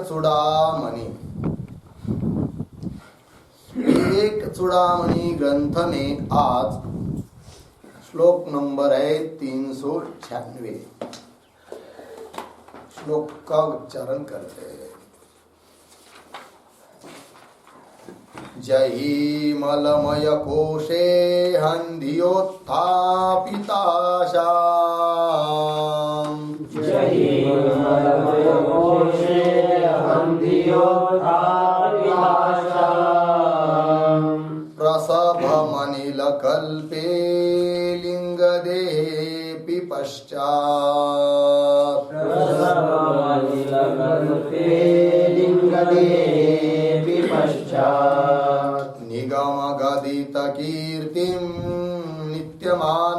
चूड़ामणि। विवेक चूड़ामणि ग्रंथ में आज श्लोक नंबर है 396। श्लोक का उच्चारण करते हैं। जहि मलमय कोशे हन्धियोत्थापिताशाम्। जहि मलमय कोशे हन्धियोत्थापिताशाम्। प्रसभमनिलकल्पे लिङ्गदेहेऽपि पश्चात्। प्रसभमनिलकल्पे लिङ्गदेहेऽपि पश्चात्। निगमगदितकीर्तिं नित्यमानन्दमूर्तिम्।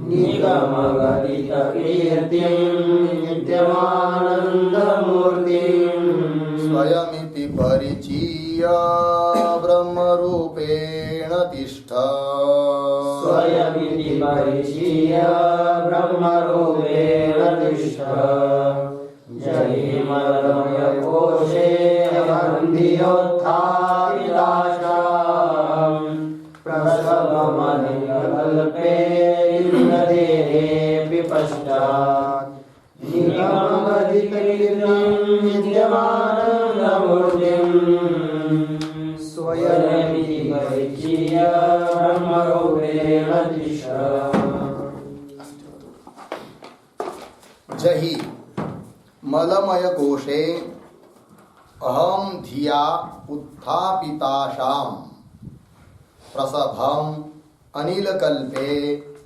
निगमगदितकीर्तिं नित्यमानन्दमूर्तिम्। स्वयमिति परिचीय ब्रह्मरूपेण तिष्ठ। स्वयमिति परिचीय ब्रह्मरूपेण तिष्ठ। जहि मलमय कोशे हन्धियोत्थापिताशाम्। प्रसभमनिलकल्पे लिङ्गदेहेऽपि पश्चात्। निगमगदितकीर्तिं नित्यमानन्दमूर्तिम्। स्वयमिति परिचीय ब्रह्मरूपेण तिष्ठ। जहि मलमय कोशे अहम धिया उत्थापिताशाम्। प्रसभम अनिलकल्पे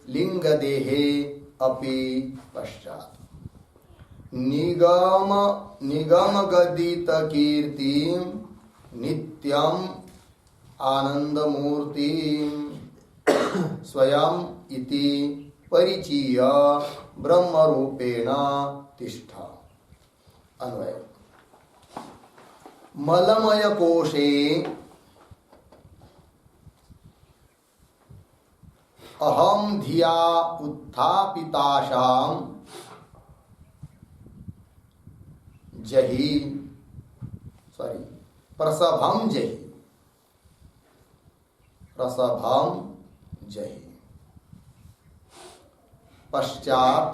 लिंगदेहे अपि पश्चात्। निगमगदितकीर्तिं नित्यं आनन्दमूर्तिं। स्वयं इति परिचीय ब्रह्मरूपेण तिष्ठ। अन्वय। मलमय कोशे अहम धिया उत्थापिताशाम्। जहि प्रसभम जहि पश्चात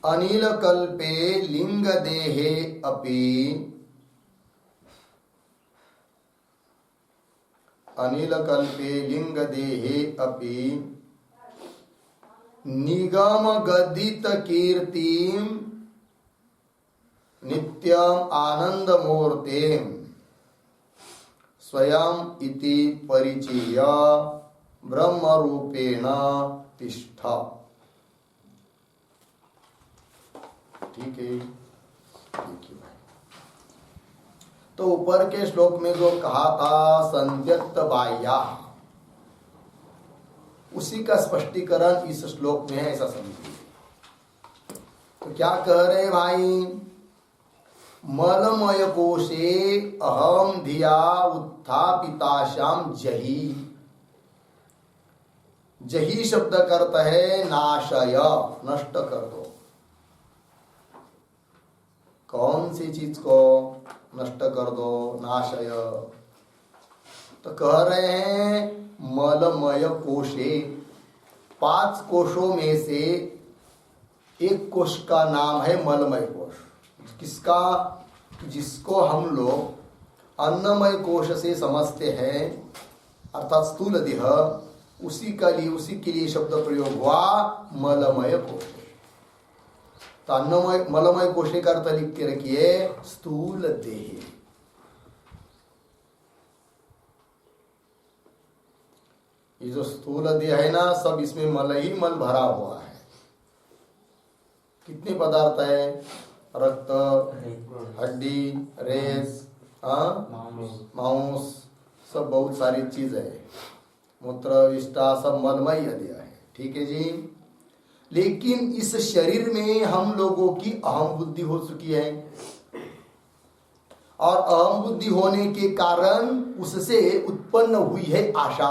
अनिलकल्पे लिंगदेहे अपि निगमगदितकीर्तिं नित्यं आनन्दमूर्तिं। स्वयं इति परिचीय ब्रह्मरूपेण तिष्ठ। ठीक है, देखिए भाई। तो ऊपर के श्लोक में जो कहा था संव्यक्त बाह्या, उसी का स्पष्टीकरण इस श्लोक में है, ऐसा समझिए। तो क्या कह रहे भाई? मलमय कोशे अहम धिया उत्थापिताशाम्। जहि, जहि शब्द करता है नाशय, नष्ट कर दो। कौन सी चीज को नष्ट कर दो? नाशय। तो कह रहे हैं मलमय कोशे, 5 कोशों में से एक कोश का नाम है मलमय कोश। किसका? जिसको हम लोग अन्नमय कोश से समझते हैं, अर्थात स्थूल देह, उसी के लिए शब्द प्रयोग हुआ मलमय कोश। तो अन्नमय मलमय कोशे का अर्थ लिख के रखिए स्थूल देह। ये जो स्थूल देह है ना, सब इसमें मल ही मल भरा हुआ है। कितने पदार्थ है? रक्त, हड्डी, रेस, मांस, सब बहुत सारी चीज है। मूत्र, विष्ठा सब मलमय दिया है। ठीक है जी। लेकिन इस शरीर में हम लोगों की अहम बुद्धि हो चुकी है, और अहम बुद्धि होने के कारण उससे उत्पन्न हुई है आशा।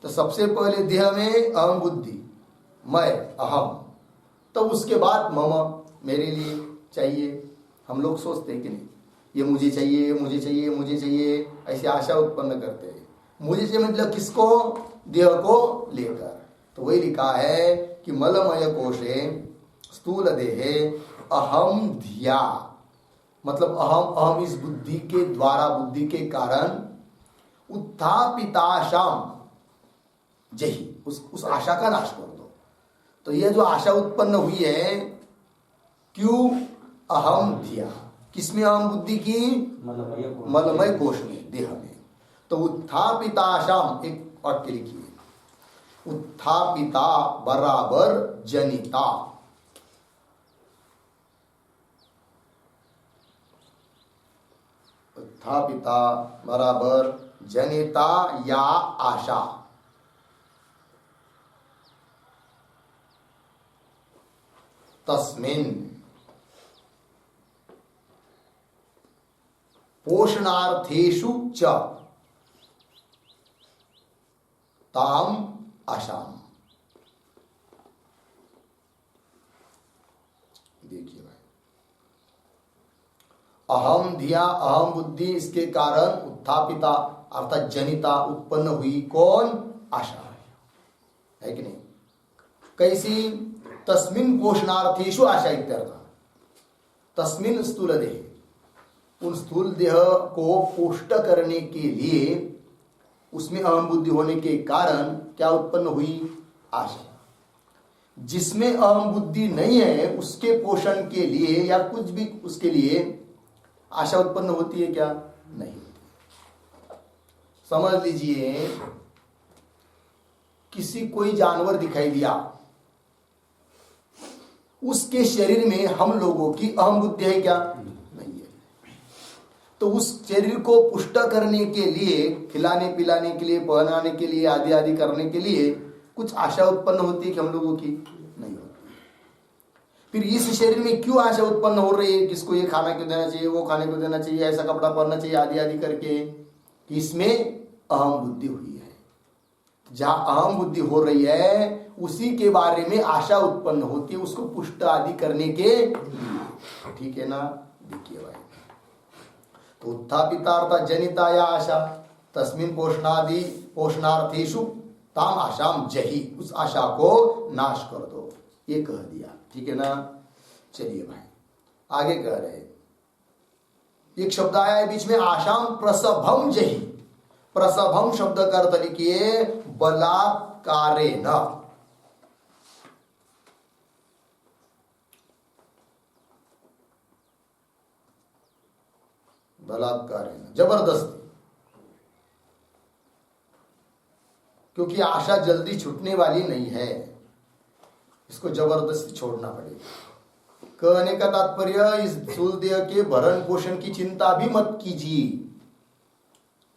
तो सबसे पहले देह में अहम बुद्धि, मैं अहम, तो उसके बाद मम मेरे लिए चाहिए। हम लोग सोचते हैं कि नहीं, ये मुझे चाहिए, मुझे चाहिए, मुझे चाहिए, ऐसी आशा उत्पन्न करते हैं। मुझे चाहिए मतलब किसको? देह को लेकर। तो वही लिखा है कि मलमय कोशे स्थूल देहे अहम धिया, मतलब अहम इस बुद्धि के द्वारा, बुद्धि के कारण उत्थापिताशाम जही, उस आशा का नाश कर दो। तो यह जो आशा उत्पन्न हुई है, क्यों? अहम धिया, किसमें? अहम बुद्धि की मलमय कोश में, देह में। तो उत्थापिताशाम, एक वाक्य लिखिए, उत्थापिता बराबर जनिता। उत्थापिता बराबर जनिता या आशा। तस्मिन् पोषणार्थेषु च ताम आशाम। देखिए भाई, अहम धिया, अहम बुद्धि, इसके कारण उत्थापिता अर्थात जनिता उत्पन्न हुई कौन? आशा है कि नहीं? कैसी? तस्मिन् पोषणार्थेषु आशा इत्यर्थ। तस्मिन् स्थूल देह, उन स्थूल देह को पुष्ट करने के लिए उसमें अहम बुद्धि होने के कारण क्या उत्पन्न हुई? आशा। जिसमें अहम बुद्धि नहीं है उसके पोषण के लिए या कुछ भी उसके लिए आशा उत्पन्न होती है क्या? नहीं होती। समझ लीजिए, किसी कोई जानवर दिखाई दिया, उसके शरीर में हम लोगों की अहम बुद्धि है क्या? नहीं है। तो उस शरीर को पुष्ट करने के लिए, खिलाने पिलाने के लिए, पहनाने के लिए, आदि आदि करने के लिए कुछ आशा उत्पन्न होती है कि हम लोगों की? नहीं होती। फिर इस शरीर में क्यों आशा उत्पन्न हो रही है? किसको ये खाना क्यों देना चाहिए, वो खाने को देना चाहिए, ऐसा कपड़ा पहनना चाहिए, आदि आदि करके, कि इसमें अहम बुद्धि हुई है। जहां अहम बुद्धि हो रही है उसी के बारे में आशा उत्पन्न होती है, उसको पुष्ट आदि करने के लिए। ठीक है ना? देखिए भाई, तो उत्थापिता अर्थात जनिता या आशा, तस्मिन् पोषणादि पोषणार्थेषु ताम आशाम जही, उस आशा को नाश कर दो, ये कह दिया। ठीक है ना? चलिए भाई, आगे कह रहे, एक शब्द आया है बीच में, आशाम प्रसभम जही। प्रसभम शब्द का अर्थ लिखिए बलात्कारेण। बलात्कारेण, जबरदस्ती। क्योंकि आशा जल्दी छूटने वाली नहीं है, इसको जबरदस्ती छोड़ना पड़ेगा। कहने का तात्पर्य, इस स्थूल देह के भरण पोषण की चिंता भी मत कीजिए,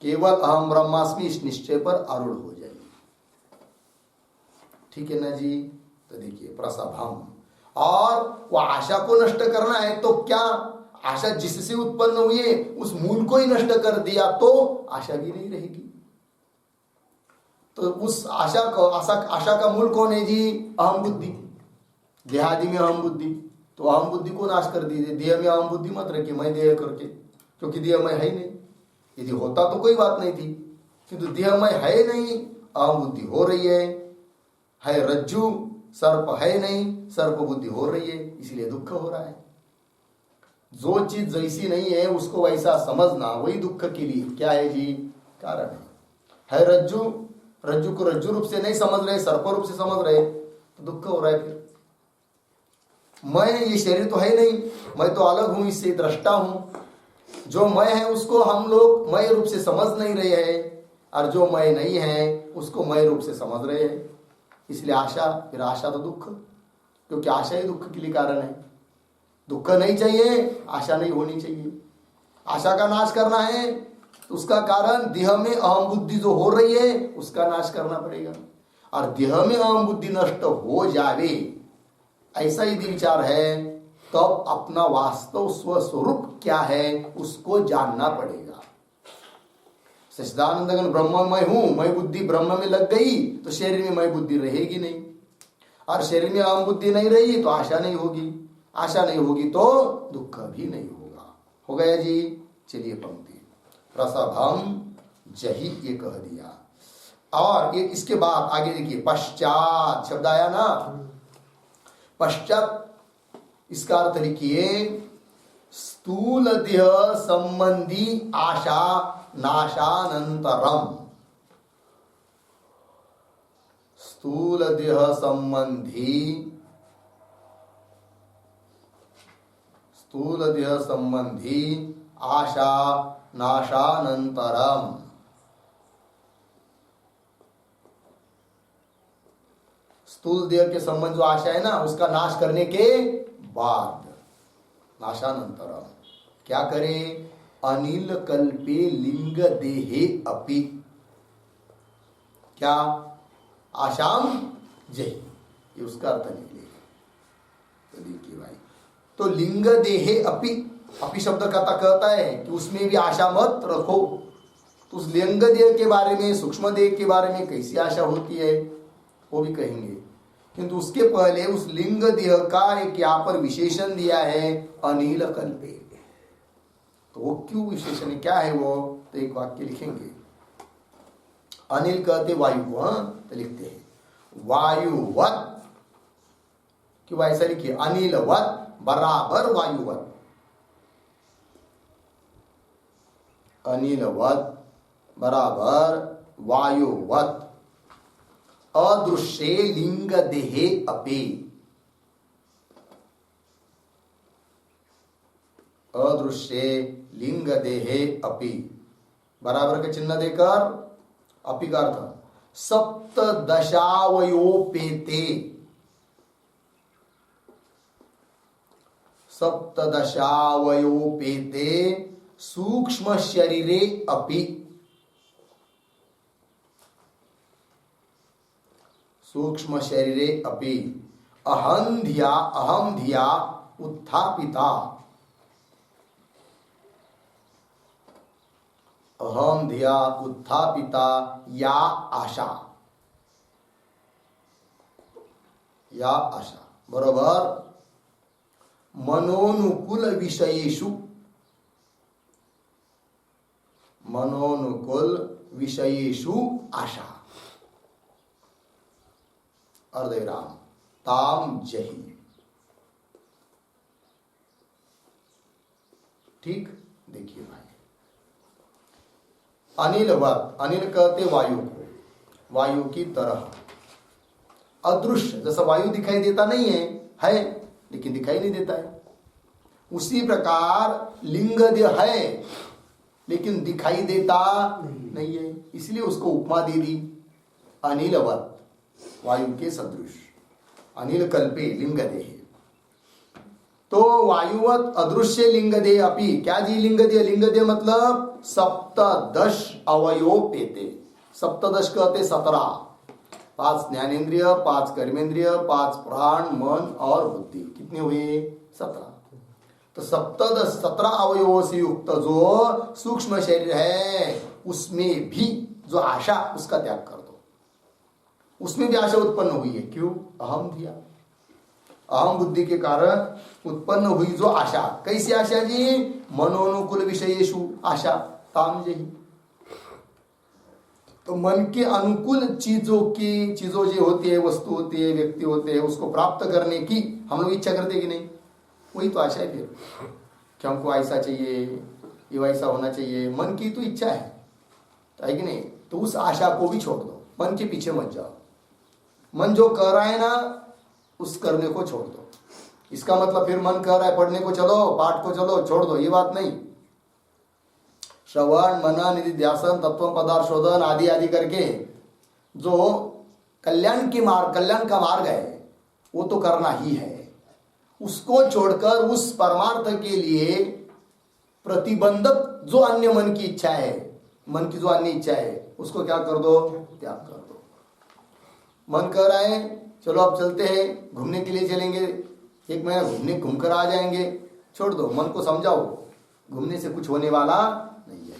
केवल अहम ब्रह्मास्मि इस निश्चय पर आरूढ़ हो जाइए। ठीक है ना जी? तो देखिए, प्रसभम, और वो आशा को नष्ट करना है तो क्या? आशा जिससे उत्पन्न हुई है उस मूल को ही नष्ट कर दिया तो आशा भी नहीं रहेगी। तो उस आशा का मूल कौन है जी? अहम बुद्धि। देहादि में अहम बुद्धि, तो अहम बुद्धि को नाश कर दीजिए। देह में अहम बुद्धि मत रखिए, मैं देह करके, क्योंकि देह में है ही नहीं। यदि होता तो कोई बात नहीं थी, किंतु देह में है नहीं, अहम बुद्धि हो रही है रज्जु, सर्प है नहीं, सर्प बुद्धि हो रही है, इसलिए दुख हो रहा है। जो चीज जैसी नहीं है उसको वैसा समझना, वही दुख के लिए क्या है जी? कारण है रज्जु, रज्जु को रज्जु रूप से नहीं समझ रहे, सर्प रूप से समझ रहे, तो दुख हो रहा है। फिर मैं, ये शरीर तो है नहीं, मैं तो अलग हूं, इससे दृष्टा हूं। जो मैं है उसको हम लोग मैं रूप से समझ नहीं रहे हैं, और जो मैं नहीं है उसको मैं रूप से समझ रहे हैं। इसलिए आशा, फिर आशा तो दुख, क्योंकि आशा ही दुख के लिए कारण है। दुख नहीं चाहिए, आशा नहीं होनी चाहिए। आशा का नाश करना है तो उसका कारण देह में अहम बुद्धि जो हो रही है उसका नाश करना पड़ेगा। और देह में अहम बुद्धि नष्ट हो जावे, ऐसा यदि विचार है, तब अपना वास्तव स्वस्वरूप क्या है उसको जानना पड़ेगा। सच्चिदानंद घन ब्रह्म मैं हूं, मैं बुद्धि ब्रह्म में लग गई तो शरीर में मैं बुद्धि रहेगी नहीं। और शरीर में अहम बुद्धि नहीं रही तो आशा नहीं होगी, आशा नहीं होगी तो दुख भी नहीं होगा। हो गया जी। चलिए पंक्ति प्रसभम जही ये कह दिया। और ये इसके बाद आगे देखिए पश्चात शब्द आया ना, पश्चात इसका अर्थ लिखिए स्थूल देह संबंधी आशा नाशानंतरम। स्थूल देह संबंधी आशा नाशानंतरम। स्थूल देह के संबंध जो आशा है ना उसका नाश करने के बाद, नाशानंतरम क्या करे, अनिल कल्पे लिंग देहे अपि, क्या आशाम जय, ये उसका अर्थ निकलेगा। तो देखिए भाई, तो लिंग देहे अपि, अपि शब्द कहता है कि उसमें भी आशा मत रखो। तो उस लिंग देह के बारे में, सूक्ष्म देह के बारे में कैसी आशा होती है वो भी कहेंगे, किंतु उसके पहले उस लिंग देह का एक यहाँ पर विशेषण दिया है अनिल कल्पे। तो वो क्यों विशेषण है, क्या है वो, तो एक वाक्य लिखेंगे। अनिल कहते वायु को, तो लिखते हैं वायुवत, क्यों ऐसा लिखिए अनिलवत बराबर वायुवत, अनिलवत बराबर वायुवत। अदृश्ये लिंग देहे अपि, अदृश्ये लिंग देहे अपि बराबर के चिन्ह देकर अपि का अर्थ सप्तदशावयोपेते, सप्तदशावयोपेते सूक्ष्म शरीरे अपि, सूक्ष्म शरीरे अपि अहं धिया उत्थापिता, अहं धिया उत्थापिता या आशा, या आशा बरोबर मनोनुकूल विषयेषु, मनोनुकूल विषयेषु आशा, अर्धविराम ताम जही। ठीक, देखिए भाई अनिलवत, अनिल कहते वायु को, वायु की तरह। अदृश्य जैसा वायु दिखाई देता नहीं है लेकिन दिखाई नहीं देता है, उसी प्रकार लिंग देह है लेकिन दिखाई देता नहीं है, इसलिए उसको उपमा दे दी अनिलवत, वायु के सदृश। अनिल कल्पे लिंग देह, तो वायुवत अदृश्य लिंग देह अपि, क्या जी लिंग देह, लिंग देह मतलब सप्तदश अवयोपेते, सप्तदश कहते 17, 5 ज्ञानेन्द्रिय, 5 कर्मेंद्रिय, 5 प्राण, मन और बुद्धि, कितने हुए 17। तो सप्तदश 17 अवयवों से युक्त जो सूक्ष्म शरीर है उसमें भी जो आशा, उसका त्याग कर दो। उसमें भी आशा उत्पन्न हुई है, क्यों, अहम धिया, अहम बुद्धि के कारण उत्पन्न हुई जो आशा, कैसी आशा जी, मनोनुकूल विषयेषु आशा ताम जही। तो मन के अनुकूल चीजों जो होती है, वस्तु होती है, व्यक्ति होते हैं, उसको प्राप्त करने की हम लोग इच्छा करते कि नहीं, वही तो आशा है फिर, कि हमको ऐसा चाहिए, ये वैसा होना चाहिए, मन की तो इच्छा है कि नहीं। तो उस आशा को भी छोड़ दो, मन के पीछे मत जाओ, मन जो कर रहा है ना उस करने को छोड़ दो। इसका मतलब फिर मन कह रहा है पढ़ने को चलो, पाठ को चलो, छोड़ दो, ये बात नहीं। श्रवण मनन निधिध्यासन तत्व पदार्थ शोधन आदि आदि करके जो कल्याण का मार्ग है वो तो करना ही है, उसको छोड़कर उस परमार्थ के लिए प्रतिबंधक जो अन्य मन की इच्छा है, मन की जो अन्य इच्छा है उसको क्या कर दो, त्याग कर दो। मन कह रहा है चलो अब चलते हैं घूमने के लिए, चलेंगे 1 महीना घूमकर आ जाएंगे, छोड़ दो, मन को समझाओ घूमने से कुछ होने वाला नहीं है।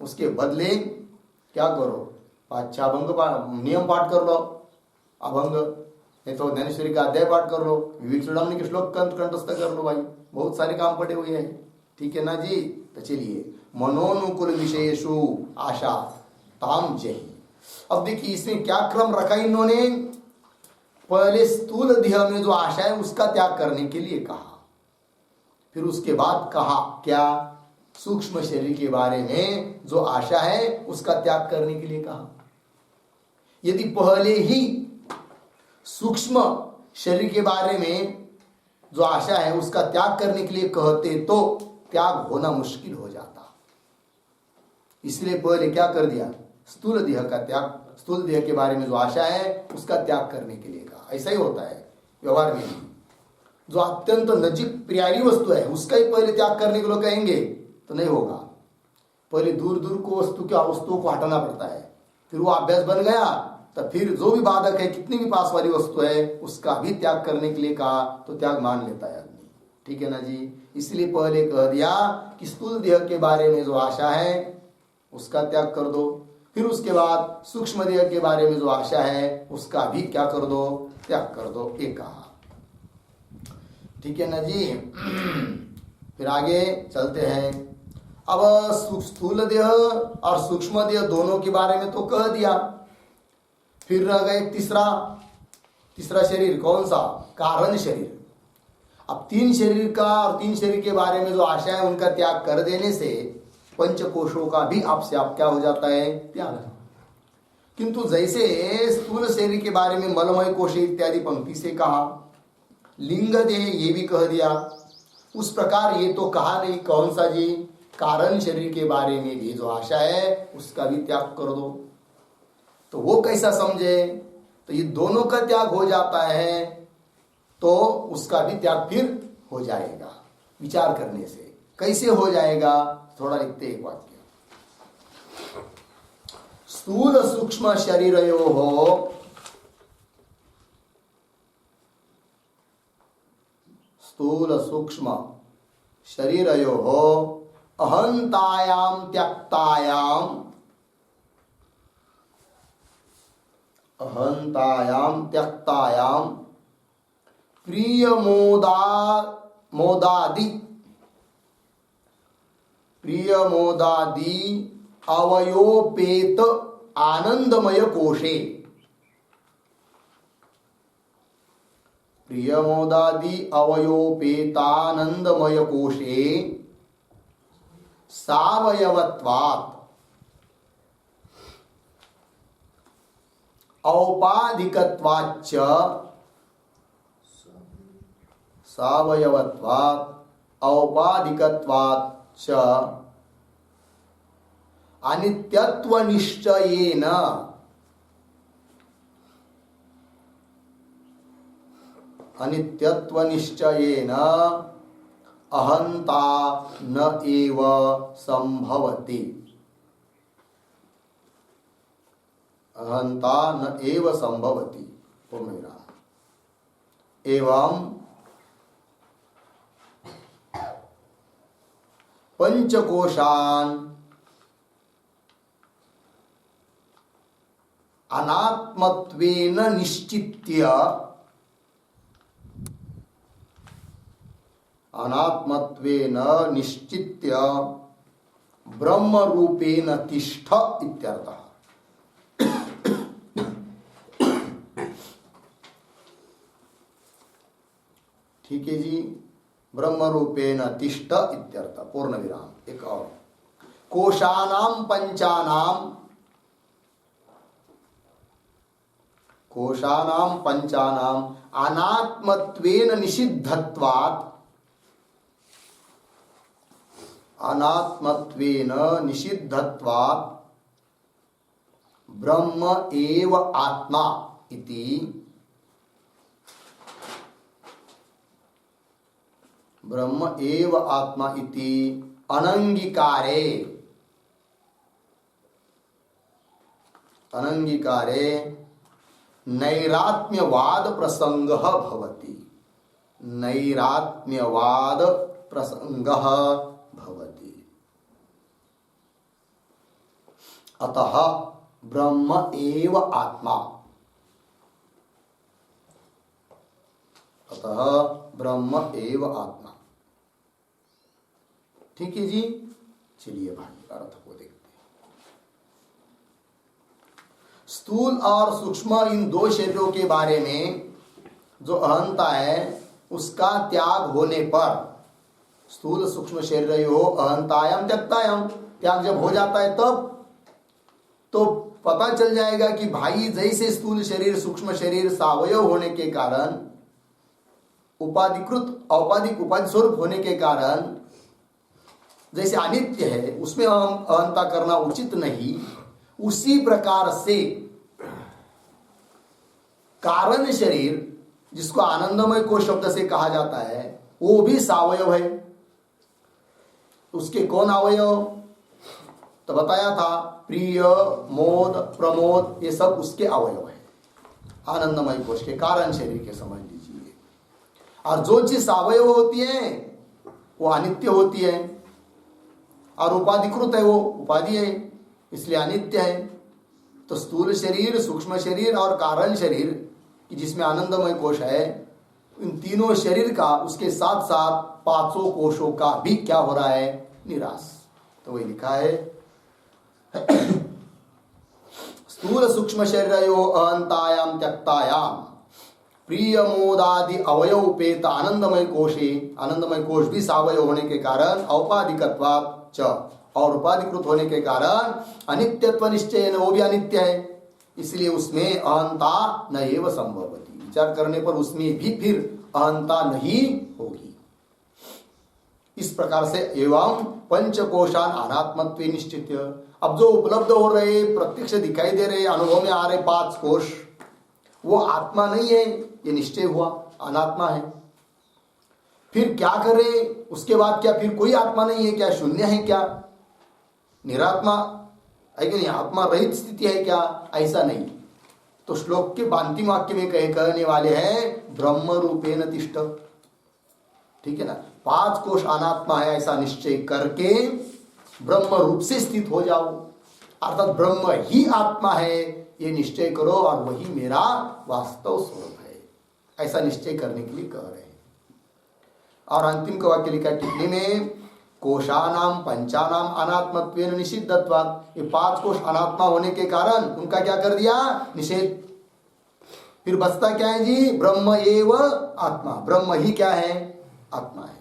उसके बदले क्या करो, 5-6 अभंग नियम पाठ कर लो, अभंग नहीं तो ज्ञानेश्वरी का अध्याय पाठ कर लो, विवेक चूड़ामणि के श्लोक कंठस्थ कर लो भाई, बहुत सारे काम पड़े हुए हैं। ठीक है ना जी। तो चलिए, मनोनुकूल विषयेषु आशा ताम जय। अब देखिए इसमें क्या क्रम रखा इन्होंने। पहले स्थूल देह में जो आशा है उसका त्याग करने के लिए कहा, फिर उसके बाद कहा क्या, सूक्ष्म शरीर के बारे में जो आशा है उसका त्याग करने के लिए कहा। यदि पहले ही सूक्ष्म शरीर के बारे में जो आशा है उसका त्याग करने के लिए कहते तो त्याग होना मुश्किल हो जाता। इसलिए पहले क्या कर दिया, स्थूल देह का त्याग, स्थूल देह के बारे में जो आशा है उसका त्याग करने के लिए कहा। ऐसा ही होता है व्यवहार में भी, जो अत्यंत नजीक प्यारी वस्तु है उसका ही पहले त्याग करने के लिए कहेंगे तो नहीं होगा। पहले दूर दूर को वस्तुओं को हटाना पड़ता है, फिर वो अभ्यास बन गया तो फिर जो भी बाधक है, कितनी भी पास वाली वस्तु है उसका भी त्याग करने के लिए कहा तो त्याग मान लेता है आदमी। ठीक है ना जी। इसलिए पहले कह दिया कि स्थूल देह के बारे में जो आशा है उसका त्याग कर दो, फिर उसके बाद सूक्ष्म देह के बारे में जो आशा है उसका भी क्या कर दो, त्याग कर दो, ये कहा। ठीक है ना जी। फिर आगे चलते हैं। अब स्थूल देह और सूक्ष्म देह दोनों के बारे में तो कह दिया, फिर रह गए तीसरा शरीर, कौन सा, कारण शरीर। अब तीन शरीर का और तीन शरीर के बारे में जो आशा है उनका त्याग कर देने से पंचकोशों का भी आपसे आप क्या हो जाता है, त्याग। किंतु जैसे स्थूल शरीर के बारे में मलमय कोश इत्यादि पंक्ति से कहा, लिंग देह ये भी कह दिया, उस प्रकार ये तो कहा नहीं कौन सा जी, कारण शरीर के बारे में भी जो आशा है उसका भी त्याग कर दो। तो वो कैसा समझे, तो ये दोनों का त्याग हो जाता है तो उसका भी त्याग फिर हो जाएगा। विचार करने से कैसे हो जाएगा, थोड़ा लिखते एक वाक्य। स्थूल सूक्ष्म शरीरयोः स्थूल सूक्ष्म शरीरयोः अहंतायां त्यक्तायां प्रिय मोदादि अवयोपेत आनंदमय कोशे, प्रियमोदादि अवयोपेतानंदमय कोशे सावयवत्वात् औपाधिकत्वाच्च सावयवत्वात् औपाधिकत्वाच्च अनित्यत्वनिश्चयेन अहंता न एव संभवति, अहंता न एव संभवति पूर्णविराम। एवं पंचकोशान अनात्मत्वेन निश्चित्य ब्रह्म रूपेण तिष्ठ इत्यर्थः। ठीक है जी, ब्रह्म रूपेण तिष्ठ इत्यर्थ पूर्ण विराम। एक और, कोशानाम पंचानाम अनात्मत्वेन निषिद्धत्वात् ब्रह्म एव आत्मा इति अनंगीकारे नैरात्म्यवाद प्रसंगः भवति। अतः ब्रह्म एव आत्मा। ततः ब्रह्म एव आत्मा। ठीक है जी, चलिए भाई अर्थ को देखते हैं। स्थूल और सूक्ष्म इन दो शरीरों के बारे में जो अहंता है उसका त्याग होने पर, स्थूल सूक्ष्म शरीर हो अहंतायम त्यक्तायम, त्याग जब हो जाता है तब तो पता चल जाएगा कि भाई जैसे स्थूल शरीर सूक्ष्म शरीर सावयव होने के कारण, उपाधिकृत औपाधिक उपाधि स्वरूप होने के कारण जैसे अनित्य है, उसमें अहंता करना उचित नहीं, उसी प्रकार से कारण शरीर जिसको आनंदमय कोश शब्द से कहा जाता है वो भी सावयव है। उसके कौन अवयव तो बताया था, प्रिय मोद प्रमोद ये सब उसके अवयव है आनंदमय कोश के, कारण शरीर के समझ लीजिए। और जो चीज अवयव होती है वो अनित्य होती है और उपाधिकृत है, वो उपाधि है इसलिए अनित्य है। तो स्थूल शरीर सूक्ष्म शरीर और कारण शरीर कि जिसमें आनंदमय कोश है, इन तीनों शरीर का उसके साथ साथ पांचों कोशों का भी क्या हो रहा है, निराश। तो वही लिखा है स्थूल सूक्ष्म शरीरयो अहंतायाम त्यक्तायाम प्रिय मोदादि अवयव उपेत आनंदमय कोशे, आनंदमय कोश भी सावयव होने के कारण औपाधिकत्वात् च, और उपाधिकृत होने के कारण अनित्यत्व निश्चय, वो भी अनित्य है इसलिए उसमें अहंता न एव संभवती। विचार करने पर उसमें भी फिर अहंता नहीं होगी। इस प्रकार से एवं पंचकोशान अनात्मत्व निश्चित, अब जो उपलब्ध हो रहे प्रत्यक्ष दिखाई दे रहे अनुभव में आ रहे पांच कोश वो आत्मा नहीं है, ये निश्चय हुआ अनात्मा है। फिर क्या करे उसके बाद, क्या फिर कोई आत्मा नहीं है क्या, शून्य है क्या, निरात्मा है कि नहीं, आत्मा रहित स्थिति है क्या, ऐसा नहीं। तो श्लोक के अंतिम वाक्य में कहने वाले हैं ब्रह्म रूपेण तिष्ठ। ठीक है ना, पांच कोश अनात्मा है ऐसा निश्चय करके ब्रह्म रूप से स्थित हो जाओ, अर्थात ब्रह्म ही आत्मा है ये निश्चय करो और वही मेरा वास्तव स्वरूप है, ऐसा निश्चय करने के लिए कह रहे हैं। और अंतिम का वाक्य लिखा टिप्पणी में, कोशानाम पंचानाम अनात्मत्वेन निषिद्धत्वात्, ये पांच कोश अनात्मा होने के कारण उनका क्या कर दिया, निषेध। फिर बचता क्या है जी, ब्रह्म एव आत्मा, ब्रह्म ही क्या है, आत्मा है।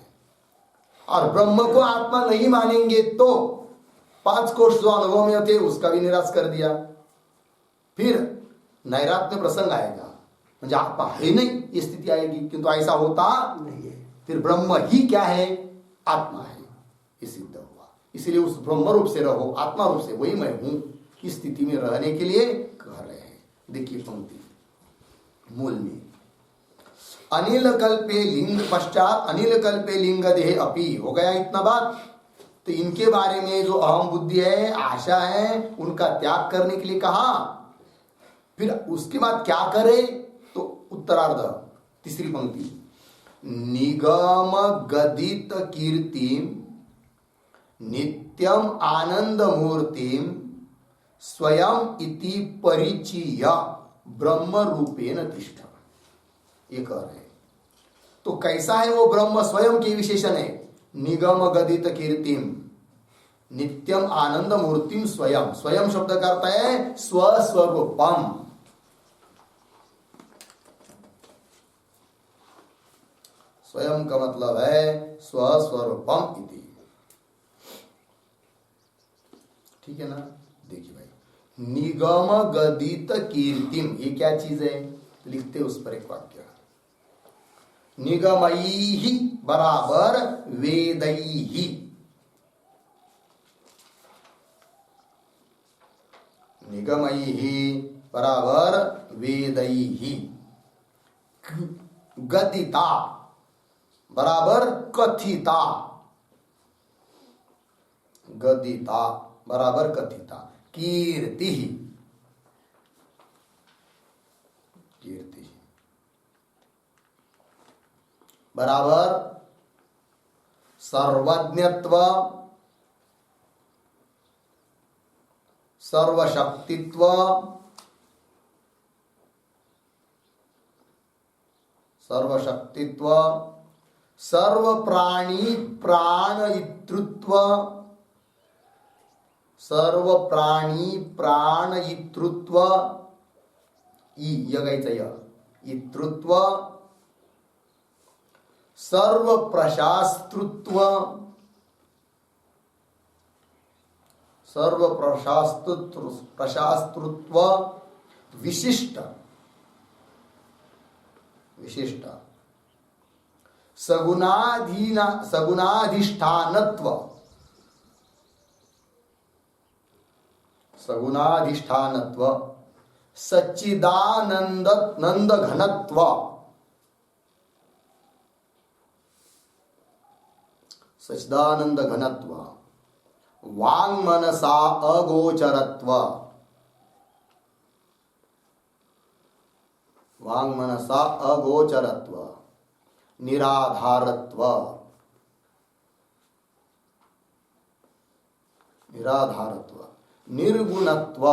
और ब्रह्म को आत्मा नहीं मानेंगे तो पांच कोश जो अनुभव में थे उसका भी निराश कर दिया। फिर नैरात्म्य प्रसंग आएगा, म्हणजे आत्मा है नहीं ये स्थिति आएगी, किंतु ऐसा होता नहीं है। फिर ब्रह्म ही क्या है, आत्मा है, ये सिद्ध हुआ। इसलिए उस ब्रह्म रूप से रहो, आत्मा रूप से, वही मैं हूं, इस स्थिति में रहने के लिए कह रहे हैं। देखिए पंक्ति मूल में, अनिल कल्पे लिंग पश्चात अनिल कल्पे लिंग देह अपि, हो गया इतना बात। तो इनके बारे में जो अहम बुद्धि है, आशा है, उनका त्याग करने के लिए कहा। फिर उसके बाद क्या करे, तो उत्तरार्ध तीसरी पंक्ति, निगम गदित कीर्तिम नित्यम आनंद मूर्तिम स्वयं इति परिचय ब्रह्म रूपेण तिष्ठ, ये कह रहे हैं। तो कैसा है वो ब्रह्म, स्वयं के विशेषण है, निगम गदित कीर्तिम नित्यम आनंद मूर्तिम स्वयं, स्वयं शब्द का अर्थ है स्वस्वरूपम, स्वयं का मतलब है स्वस्वरूपम इति। ठीक है ना, देखिए भाई, निगम गदित कीर्तिम ये क्या चीज है, लिखते उस पर एक वाक्य, निगमैहि बराबर वेदैहि, निगमैहि बराबर वेदैहि, गदिता बराबर कथिता, गदिता बराबर कथिता, कीर्ति कीर्ति बराबर सर्वज्ञत्व सर्वशक्तित्व सर्वशक्तित्व, सर्व प्राणी प्राणयितृत्व, सर्व प्राणी प्राणयितृत्व, यगायचं यितृत्व, सर्व प्रशास्तृत्व, सर्व प्रशास्तृत्व, विशिष्ट विशिष्ट, सगुणाधिष्ठानत्व, सगुणाधिष्ठानत्व, सच्चिदानंद घनत्व, सच्चिदानंद घनत्व, वांग मनसा अगोचरत्व, वांग मनसा अगोचरत्व, निराधारत्व, निराधारत्व, निर्गुणत्व,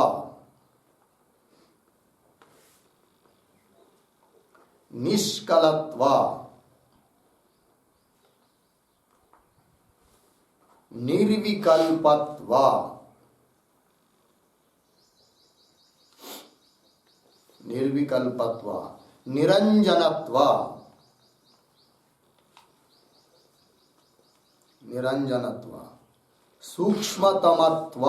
निष्कलत्व, निर्विकल्पत्व, निर्विकल्पत्व, निरंजनत्व, निरंजनत्व, सूक्ष्मतमत्व,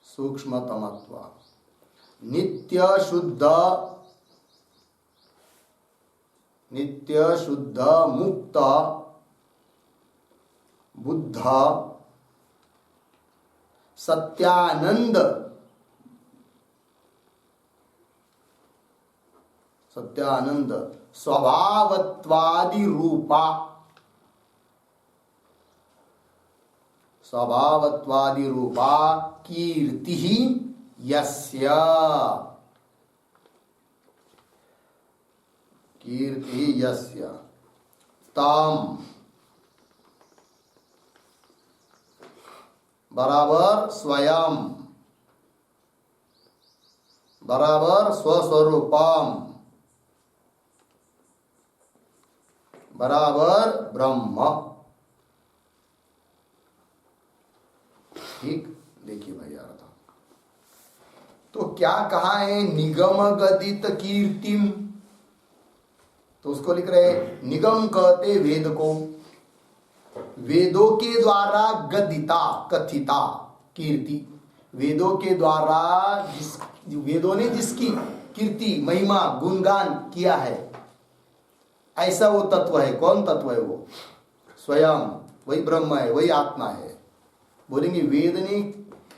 सूक्ष्मतमत्व, नित्य शुद्ध, नित्य शुद्ध मुक्त बुद्ध, सत्यानंद, सत्यानंद, स्वभावत्वादि रूपा, स्वभावत्वादि रूपा कीर्ति यस्य, कीर्ति यस्य, तम बराबर स्वयं, बराबर स्वस्वरूपम, बराबर ब्रह्म। ठीक, देखिए भाई यार, तो क्या कहा है? निगम गदित कीर्तिम, तो उसको लिख रहे हैं निगम कहते वेद को, वेदों के द्वारा गदिता कथिता कीर्ति, वेदों के द्वारा वेदों ने जिसकी कीर्ति महिमा गुणगान किया है, ऐसा वो तत्व है। कौन तत्व है? वो स्वयं, वही ब्रह्म है, वही आत्मा है। बोलेंगे वेद ने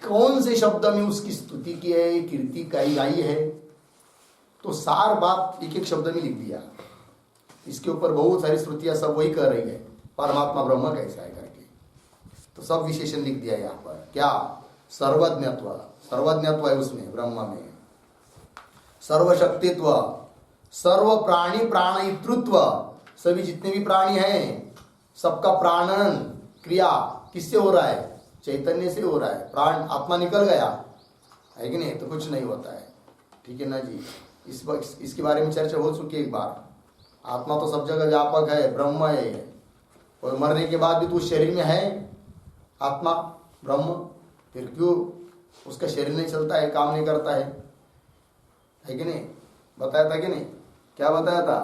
कौन से शब्द में उसकी स्तुति की है, कीर्ति गाई है? तो सार बात एक एक शब्द में लिख दिया। इसके ऊपर बहुत सारी श्रुतियां सब वही कर रही है, परमात्मा ब्रह्म कैसा है करके, तो सब विशेषण लिख दिया यहाँ पर। क्या? सर्वज्ञत्व, सर्वज्ञत्व है उसमें ब्रह्म में, सर्वशक्तित्व, सर्व प्राणी प्राणयितृत्व, सभी जितने भी प्राणी हैं सबका प्राणन क्रिया किससे हो रहा है? चैतन्य से हो रहा है। प्राण आत्मा निकल गया है कि नहीं, तो कुछ नहीं होता है। ठीक है ना जी, इसके बारे में चर्चा हो चुकी है एक बार। आत्मा तो सब जगह व्यापक है, ब्रह्म है, और मरने के बाद भी तो उस शरीर में है आत्मा ब्रह्म, फिर क्यों उसका शरीर नहीं चलता है, काम नहीं करता है कि नहीं? बताया था कि नहीं? क्या बताया था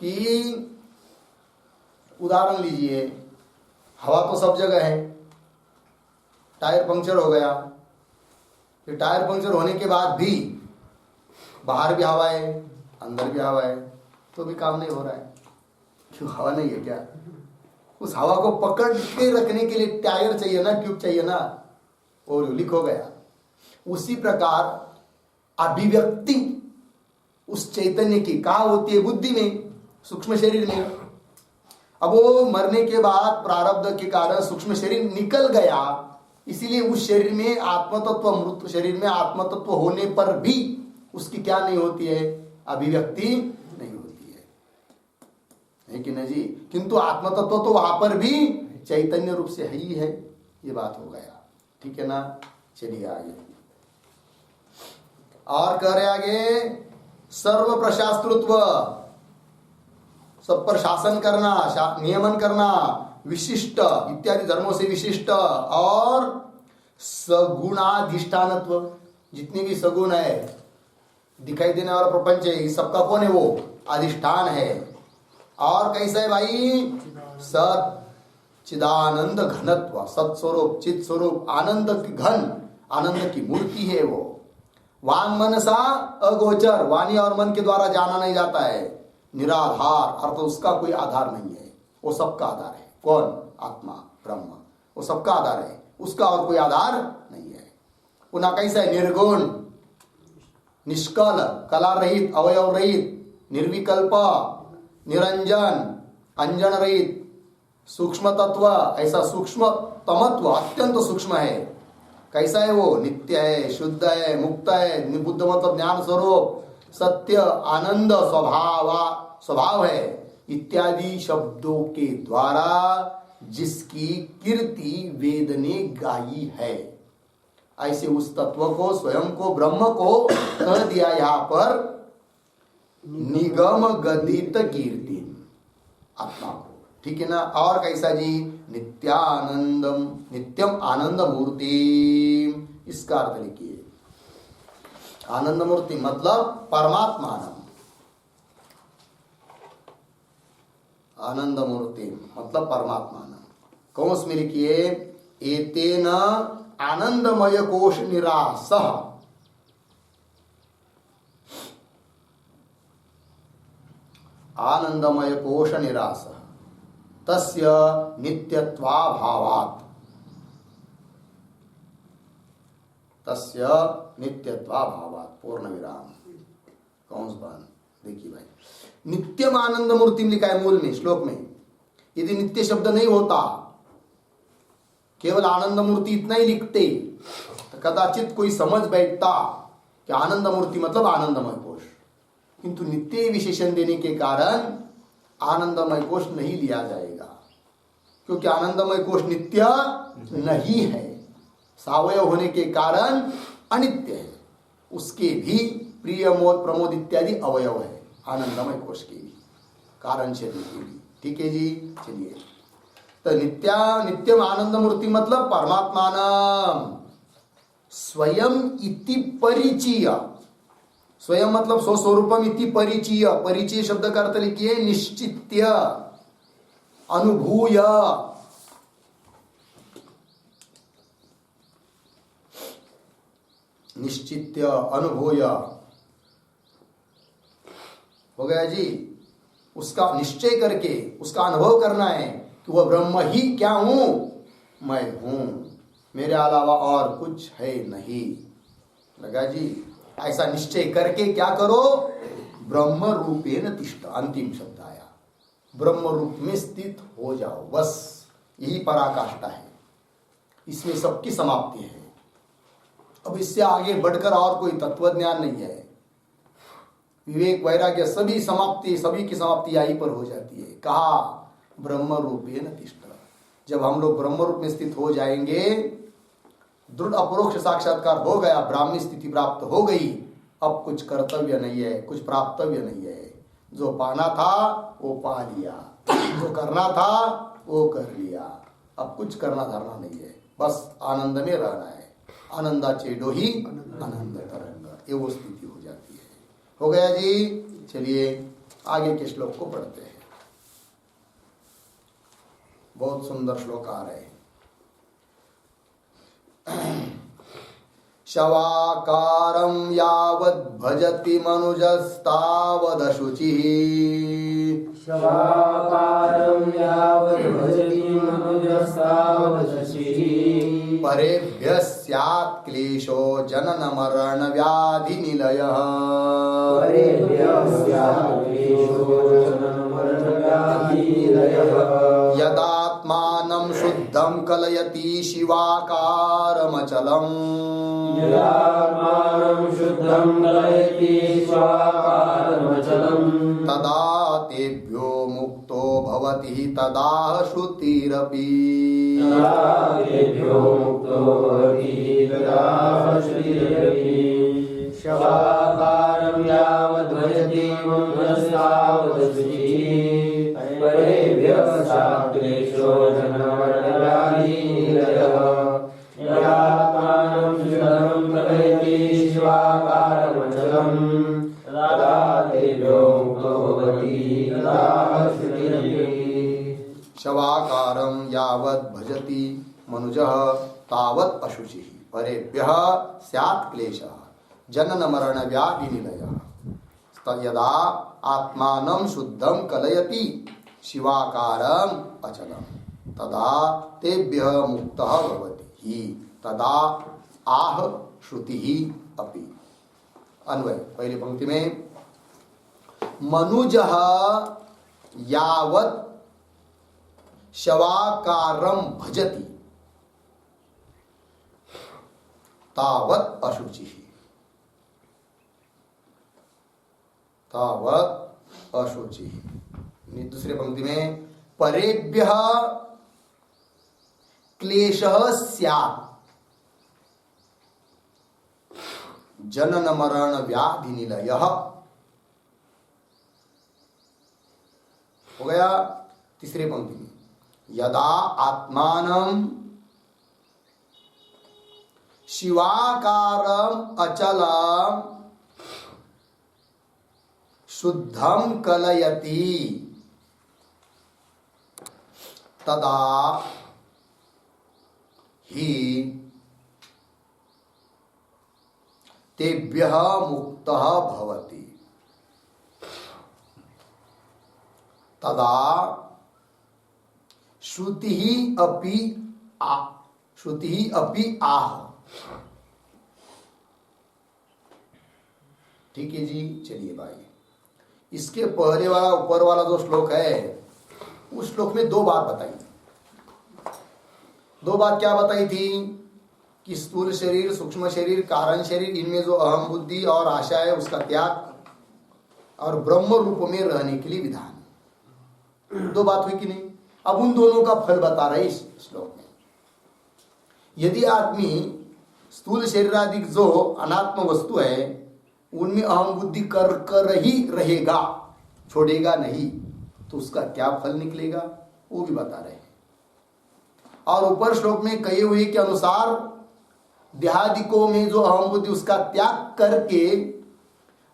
कि उदाहरण लीजिए, हवा तो सब जगह है, टायर पंक्चर हो गया, फिर टायर पंक्चर होने के बाद भी बाहर भी हवा है अंदर भी हवा है, तो भी काम नहीं हो रहा है। क्यों? हवा नहीं है क्या? उस हवा को पकड़ के रखने के लिए टायर चाहिए ना, ट्यूब चाहिए ना, और लीक हो गया। उसी प्रकार अभिव्यक्ति उस चैतन्य की कहाँ होती है? बुद्धि में, सूक्ष्म शरीर में। अब वो मरने के बाद प्रारब्ध के कारण सूक्ष्म शरीर निकल गया, इसीलिए उस शरीर में आत्मतत्व, मृत शरीर में आत्मतत्व होने पर भी उसकी क्या नहीं होती है? अभिव्यक्ति नहीं होती है कि नहीं जी? किंतु आत्मतत्व तो वहां पर भी चैतन्य रूप से ही है। ये बात हो गया, ठीक है ना? चलिए आगे। और कह रहे आगे सर्व प्रशास्त्रत्व, सब पर शासन करना, नियमन करना, विशिष्ट इत्यादि धर्मों से विशिष्ट, और सगुणाधिष्ठानत्व, जितनी भी सगुण है, दिखाई देने वाला प्रपंच है, इस सबका कौन है? वो अधिष्ठान है। और कैसा है भाई? सत चिदानंद घनत्व, सत्स्वरूप, चित स्वरूप, आनंद की घन, आनंद की मूर्ति है वो। वांग मनसा अगोचर, वाणी और मन के द्वारा जाना नहीं जाता है। निराधार अर्थ उसका कोई आधार नहीं है, वो सबका आधार है। कौन? आत्मा ब्रह्म, वो सबका आधार है, उसका और कोई आधार नहीं है। पुनः कैसा है? निर्गुण, निष्कल, कला रहित, अवयव रहित, निर्विकल्प, निरंजन, अंजन रहित, सूक्ष्म तत्व, ऐसा सूक्ष्म तमत्व, अत्यंत सूक्ष्म है। कैसा है वो? नित्य है, शुद्ध है, मुक्त है, निबुद्ध मतलब ज्ञान स्वरूप, सत्य, आनंद स्वभाव है, इत्यादि शब्दों के द्वारा जिसकी कीर्ति वेद ने गाई है, ऐसे उस तत्व को, स्वयं को, ब्रह्म को कह दिया यहां पर निगम गदित कीर्ति, आत्मा को। ठीक है ना? और कैसा जी? नित्यानंदम, नित्यम आनंद मूर्ति, इसका अर्थ लिखिए। आनंद मूर्ति मतलब परमात्मा, आनंद मूर्ति मतलब परमात्मा। कौंस में लिखिए, एतेन आनंदमय कोश निरासः, आनंदमय कोश निरासः तस्य नित्यत्वाभावात्, तस्य नित्यत्वाभावात्, पूर्ण विराम, कौंस बंद। देखिए भाई, नित्यम आनंद मूर्ति लिखा है मूल में, श्लोक में। यदि नित्य शब्द नहीं होता, केवल आनंद मूर्ति इतना ही लिखते, तो कदाचित कोई समझ बैठता कि आनंद मूर्ति मतलब आनंदमय कोश। किंतु नित्य विशेषण देने के कारण आनंदमय कोश नहीं लिया जाएगा, क्योंकि आनंदमय कोश नित्य नहीं है, सावयव होने के कारण अनित्य है। उसके भी प्रिय, मोद, प्रमोद इत्यादि अवयव है आनंदमय कोश के भी, कारण शरीर के भी। ठीक है जी, चलिए। तो नित्यम आनंद मूर्ति मतलब परमात्मान स्वयं इति परिचय, स्वयं मतलब स्वस्वरूपम इति परिचय, परिचय शब्द का अर्थ लिखिए निश्चित्य, अनुभूय, निश्चित्य, अनुभूय, हो गया जी। उसका निश्चय करके उसका अनुभव करना है कि वह ब्रह्म ही क्या हूं, मैं हूं, मेरे अलावा और कुछ है नहीं। लगा जी? ऐसा निश्चय करके क्या करो? ब्रह्म रूपेण तिष्ठ, अंतिम शब्द आया, ब्रह्म रूप में स्थित हो जाओ, बस यही पराकाष्ठा है, इसमें सबकी समाप्ति है। अब इससे आगे बढ़कर और कोई तत्वज्ञान नहीं है। विवेक, वैराग्य, सभी समाप्ति, सभी की समाप्ति यहीं पर हो जाती है। कहा? ब्रह्म रूपेण तिष्ठ। जब हम लोग ब्रह्म रूप में स्थित हो जाएंगे, दृढ़ अपरोक्ष साक्षात्कार हो गया, ब्राह्मी स्थिति प्राप्त हो गई, अब कुछ कर्तव्य नहीं है, कुछ प्राप्तव्य नहीं है। जो पाना था वो पा लिया, जो करना था वो कर लिया, अब कुछ करना धरना नहीं है, बस आनंद में रहना है। आनंदा चेडो ही आनंद तरंग, ये वो स्थिति हो जाती है। हो गया जी। चलिए आगे के श्लोक को पढ़ते हैं। बहुत सुंदर श्लोक आ रहे हैं। शवाकारं यावद् भजति मनुजस्तावदशुचिः, शवाकारं यावद् भजति मनुजस्तावदशुचिः, परेभ्यः स्यात् क्लेशो जनन मरण व्याधि निलयः, परेभ्यः स्यात् क्लेशो जनन मरण व्याधि निलयः, यदात्मानं शुद्धं कलयति शिवाकारमचलम्, यदात्मानं शुद्धं कलयति शिवाकारमचलम्, तदा तेभ्यो मुक्तो भवति तदा श्रुतिरपि, तदा तेभ्यो मुक्तो भवति तदा श्रुतिरपि। शवाकारं यावद्भजति मनुजस्तावदशुचिः परेभ्यः शास्त्रेषु जन्ममरणव्याधिनिलयः यदात्मानं शुद्धं प्रभयति शिवाकारमचलम् तदा तेभ्यो मुक्तो भवति तदा श्रुतिः शवाकारं यावत् भजति मनुजः तावत् अशुचिः परेभ्यः स्यात् क्लेशः जनन मरण व्याधि निलयः यदा आत्मानं शुद्धं कलयति शिवाकारं अचलम् तदा तेभ्यः मुक्तः भवति ही तदा आह श्रुतिः अपि। अन्वय पहली पंक्ति में मनुजः यावत् शवाकारं भजति तावत् अशुचिः तावत् अशुचिः। दूसरे पंक्ति में परेभ्यः क्लेशः स्यात् जनन मरण व्याधि निलयः। हो गया तीसरी पंक्ति में यदा आत्मानं शिवाकारं अचलं शुद्धं कलयति तदा ही तेभ्यः मुक्तः भवति तदा श्रुतिः अपि आह। ठीक है जी, चलिए भाई इसके पहले वाला ऊपर वाला जो श्लोक है उस श्लोक में दो बात बताई। दो बात क्या बताई थी कि स्थूल शरीर, सूक्ष्म शरीर, कारण शरीर, इनमें जो अहम बुद्धि और आशा है उसका त्याग और ब्रह्म रूप में रहने के लिए विधान। दो बात हुई कि नहीं? अब उन दोनों का फल बता रहे इस श्लोक में। यदि आदमी स्थूल शरीरादि जो अनात्म वस्तु है उनमें अहम बुद्धि कर ही रहेगा, छोड़ेगा नहीं, तो उसका क्या फल निकलेगा वो भी बता रहे हैं। और ऊपर श्लोक में कहे हुए के अनुसार देहादिकों में जो अहम बुद्धि उसका त्याग करके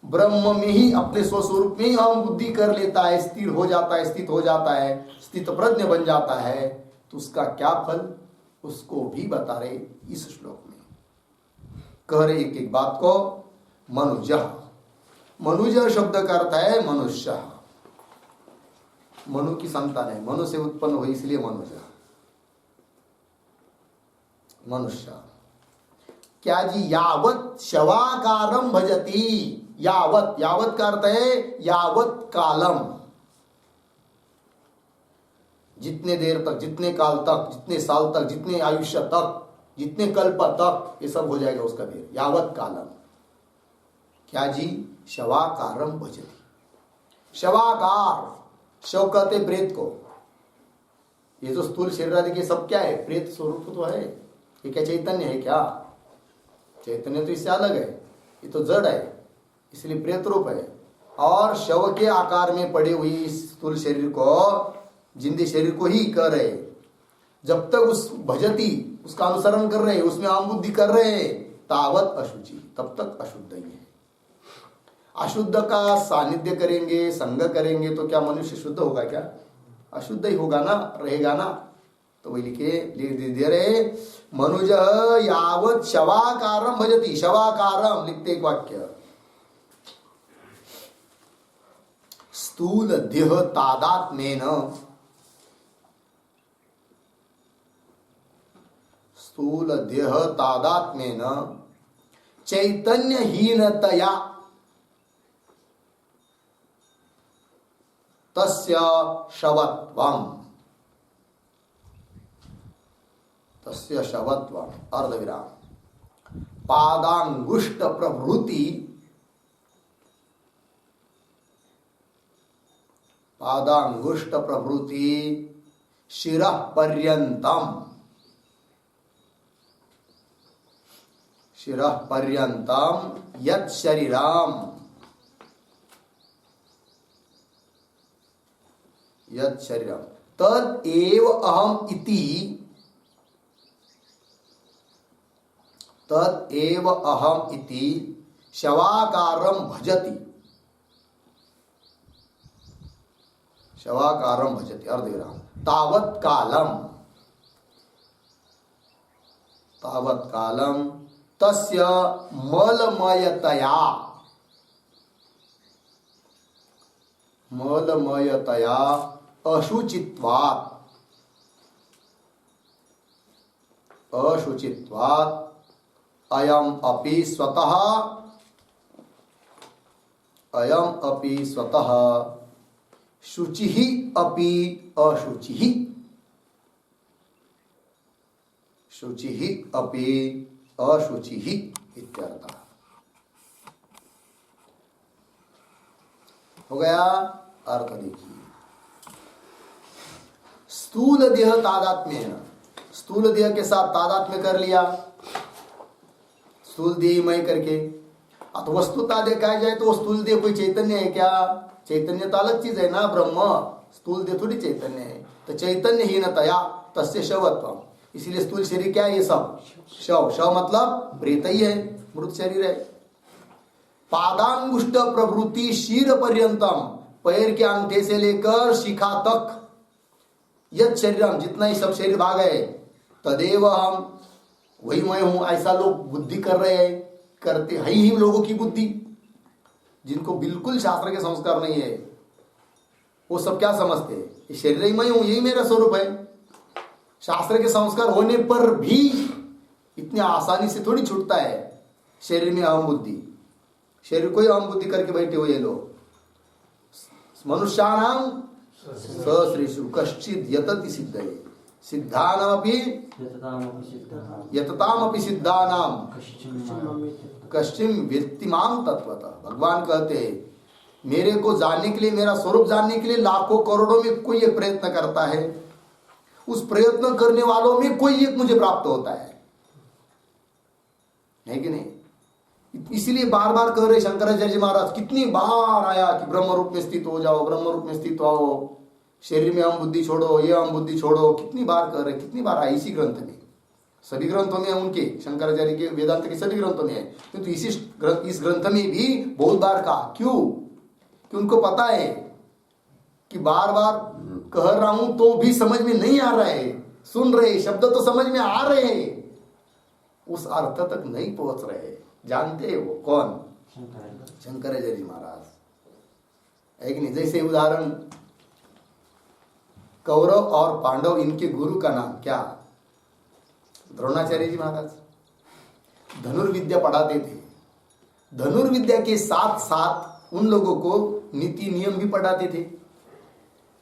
ब्रह्म में ही अपने स्वस्वरूप में ही अहम बुद्धि कर लेता है, स्थिर हो जाता है, स्थित हो जाता है, स्थित प्रज्ञ बन जाता है, तो उसका क्या फल उसको भी बता रहे इस श्लोक में। कह रहे एक एक बात को। मनुज, मनुज शब्द का अर्थ है मनुष्य, मनु की संतान है, मनु से उत्पन्न हुई इसलिए मनुज, मनुष्य। क्या जी? यावत शवाकारम भजती, यावत, यावत का अर्थ है यावत कालम, जितने देर तक, जितने काल तक, जितने साल तक, जितने आयुष्य तक, जितने कल्प तक, ये सब हो जाएगा उसका देर, यावत कालम। क्या जी? शवाकारम भजती। शवाकार, शव कहते प्रेत को। ये जो स्थूल शरीर आदि के सब क्या है? प्रेत स्वरूप तो है। ये क्या चैतन्य है क्या? चैतन्य तो इससे अलग है, ये तो जड़ है, इसलिए प्रेत रूप है। और शव के आकार में पड़ी हुई इस स्थूल शरीर को, जिंदे शरीर को ही कर रहे। जब तक उस भजती, उसका अनुसरण कर रहे, उसमें आम बुद्धि कर रहे, तावत अशुचि, तब तक अशुद्ध ही है। अशुद्ध का सानिध्य करेंगे, संग करेंगे तो क्या मनुष्य शुद्ध होगा क्या? अशुद्ध ही होगा ना, रहेगा ना। तो वही लिख दे रहे मनुज यावत शवाकारम भजती। शवाकारम लिखते एक वाक्य, स्थूल देह तादात्म्येन, स्थूल देह तादात्म्येन चैतन्यहीनतया तस्य शवत्वम, तस्य शवत्वम अर्धविराम, पादांगुष्ठ प्रभृति, पादांगुष्ठ प्रभृति शिरः पर्यंतम, शिरः पर्यंतम यत् शरीरम यत् शरीरम तद एव अहम इति तद एव अहम इति शवाकारम भजति शवाकारम भजति अर्धविराम तावत् कालम तस्य मलमयतया अशुचित्वात् अयम अपि स्वतः शुचिः अपि अशुचिः इत्यर्थः। हो गया अर्थ देखिए। स्थूल देह तादात्म्य, स्थूल देह के साथ तादात्म्य कर लिया, स्थूल देह मय करके। अब वस्तुता देखा जाए तो स्थूल देह कोई चैतन्य है क्या? चैतन्य तो अलग चीज है ना, ब्रह्म। स्थूल देह थोड़ी चैतन्य है। तो चैतन्य हीनतया तस्य शवत्वम, इसीलिए स्थूल शरीर क्या है? ये सब शव। शव मतलब प्रेत ही है, मृत शरीर है। पादांगुष्ठ प्रभृति शीर पर्यंतम, पैर के अंगूठे से लेकर शिखा तक, यद शरीरम, जितना ही सब शरीर भाग है, तदेव हम, वही मैं हूं, ऐसा लोग बुद्धि कर रहे हैं, करते है ही लोगों की बुद्धि। जिनको बिल्कुल शास्त्र के संस्कार नहीं है वो सब क्या समझते हैं? ये शरीर ही मैं हूं, यही मेरा स्वरूप है। शास्त्र के संस्कार होने पर भी इतनी आसानी से थोड़ी छूटता है शरीर में अहम बुद्धि। शरीर को ही अहम बुद्धि करके बैठे हुए लोग। मनुष्याणाम सश्रेषु कश्चिद यतति सिद्धये सिद्धानामपि यततामपि सिद्धानाम कश्चिम व्यक्तिमाम तत्वतः। भगवान कहते हैं मेरे को जानने के लिए, मेरा स्वरूप जानने के लिए लाखों करोड़ों में कोई एक प्रयत्न करता है, उस प्रयत्न करने वालों में कोई एक मुझे प्राप्त होता है कि नहीं? इसीलिए बार बार कह रहे शंकराचार्य जी महाराज, कितनी बार आया कि ब्रह्म रूप में स्थित हो जाओ, ब्रह्म रूप में स्थित हो, शरीर में हम बुद्धि छोड़ो, ये हम बुद्धि छोड़ो। कितनी बार कह रहे, कितनी बार आया इसी ग्रंथ में। सभी ग्रंथों में उनके, शंकराचार्य के वेदांत के सभी ग्रंथों में है, किंतु इस ग्रंथ में भी बहुत बार कहा। क्यों? कि उनको पता है कि बार बार कह रहा हूं तो भी समझ में नहीं आ रहा है, सुन रहे शब्द तो समझ में आ रहे हैं, उस अर्थ तक नहीं पहुंच रहे। जानते हैं वो कौन? शंकराचार्य जी महाराज। एक नहीं, जैसे उदाहरण कौरव और पांडव, इनके गुरु का नाम क्या? द्रोणाचार्य जी महाराज। धनुर्विद्या पढ़ाते थे। धनुर्विद्या के साथ साथ उन लोगों को नीति नियम भी पढ़ाते थे,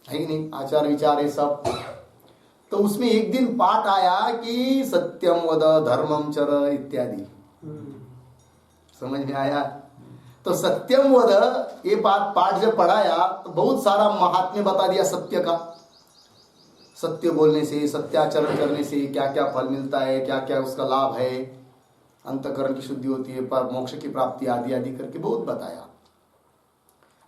है कि नहीं? आचार विचार है सब। तो उसमें एक दिन पाठ आया कि सत्यम वद धर्मम चर इत्यादि। समझ में आया? तो सत्यम वद ये पाठ जब पढ़ाया तो बहुत सारा महात्म्य बता दिया सत्य का। सत्य बोलने से, सत्याचरण करने से क्या क्या फल मिलता है, क्या क्या उसका लाभ है, अंतःकरण की शुद्धि होती है, पर मोक्ष की प्राप्ति आदि आदि करके बहुत बताया।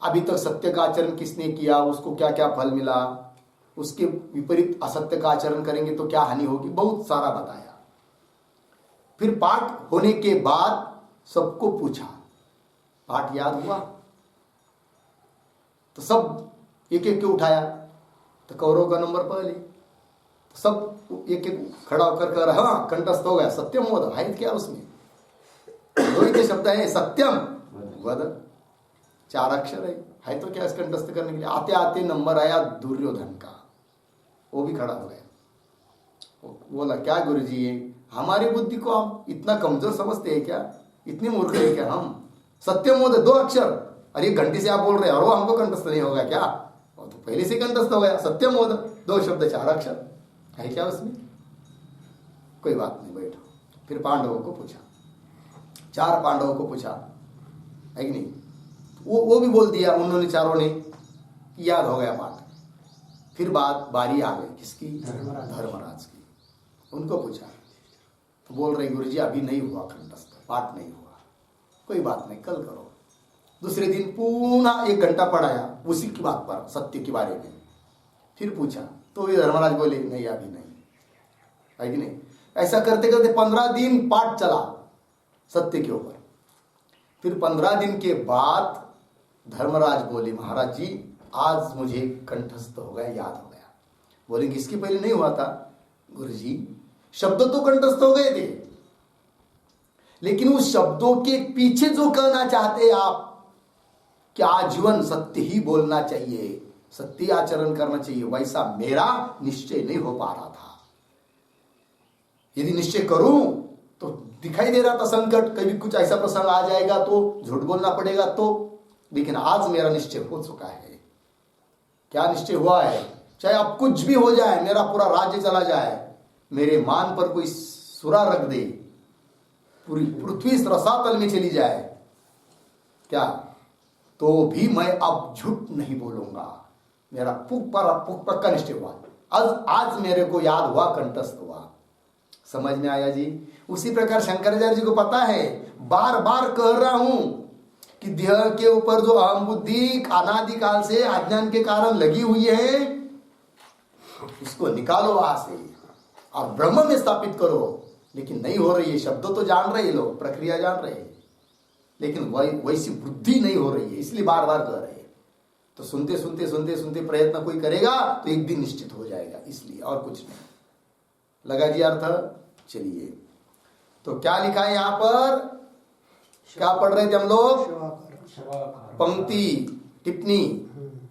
अभी तक सत्य का आचरण किसने किया, उसको क्या क्या फल मिला, उसके विपरीत असत्य का आचरण करेंगे तो क्या हानि होगी, बहुत सारा बताया। फिर पाठ होने के बाद सबको पूछा, पाठ याद हुआ? तो सब एक एक के उठाया। तो कौरव का नंबर पहले, तो सब एक एक खड़ा होकर कह रहा, हाँ कंठस्थ हो गया, सत्यम वद। है क्या उसमें? दो ही के शब्द है, सत्यम वद, 4 अक्षर है तो क्या कंठस्थ करने के लिए। आते आते नंबर आया दुर्योधन का, वो भी खड़ा हो गया। बोला क्या गुरुजी, हमारी बुद्धि को आप इतना कमजोर समझते हैं क्या? इतने मूर्ख है क्या हम? सत्यम वद 2 अक्षर, अरे घंटे से आप बोल रहे हैं, और हमको कंठस्थ नहीं होगा क्या? तो पहले से कंठस्थ हो गया। सत्यम वद 2 शब्द 4 अक्षर है क्या उसमें? कोई बात नहीं, बैठो। फिर पांडवों को पूछा, 4 पांडवों को पूछा, है कि नहीं? वो भी बोल दिया उन्होंने, चारों ने, याद हो गया पाठ। फिर बारी आ गई किसकी? धर्मराज की। उनको पूछा, बोल रहे गुरुजी अभी नहीं हुआ कंठस्थ, पाठ नहीं हुआ, कोई बात नहीं कल करो। दूसरे दिन पुनः 1 घंटा पढ़ाया उसी की बात पर, सत्य के बारे में। फिर पूछा तो ये धर्मराज बोले नहीं अभी नहीं, है कि नहीं। ऐसा करते करते 15 दिन पाठ चला सत्य के ऊपर। फिर 15 दिन के बाद धर्मराज बोले महाराज जी आज मुझे कंठस्थ हो गया, याद हो गया। बोले कि इसके पहले नहीं हुआ था। गुरुजी शब्द तो कंठस्थ हो गए थे, लेकिन उस शब्दों के पीछे जो कहना चाहते आप कि आजीवन सत्य ही बोलना चाहिए, सत्य आचरण करना चाहिए, वैसा मेरा निश्चय नहीं हो पा रहा था। यदि निश्चय करूं तो दिखाई दे रहा था संकट, कभी कुछ ऐसा प्रसंग आ जाएगा तो झूठ बोलना पड़ेगा तो, लेकिन आज मेरा निश्चय हो चुका है। क्या निश्चय हुआ है? चाहे अब कुछ भी हो जाए, मेरा पूरा राज्य चला जाए, मेरे मान पर कोई सुरा रख दे, पूरी पृथ्वी रसातल में चली जाए, क्या तो भी मैं अब झूठ नहीं बोलूंगा। मेरा पक्का निश्चय हुआ। आज मेरे को याद हुआ, कंठस्थ हुआ। समझ में आया जी? उसी प्रकार शंकराचार्य जी को पता है, बार बार कह रहा हूं कि देह के ऊपर जो अहम बुद्धि अनादिकाल से अज्ञान के कारण लगी हुई है, उसको निकालो वहां से और ब्रह्म में स्थापित करो। लेकिन नहीं हो रही है। शब्द तो जान रहे लोग, प्रक्रिया जान रहे हैं, लेकिन वैसी बुद्धि नहीं हो रही है, इसलिए बार बार कह रहे हैं। तो सुनते सुनते सुनते सुनते प्रयत्न कोई करेगा तो एक दिन निश्चित हो जाएगा, इसलिए और कुछ नहीं। लगा जी अर्थ? चलिए तो क्या लिखा है यहां पर? क्या पढ़ रहे थे हम लोग? पंक्ति टिप्पणी,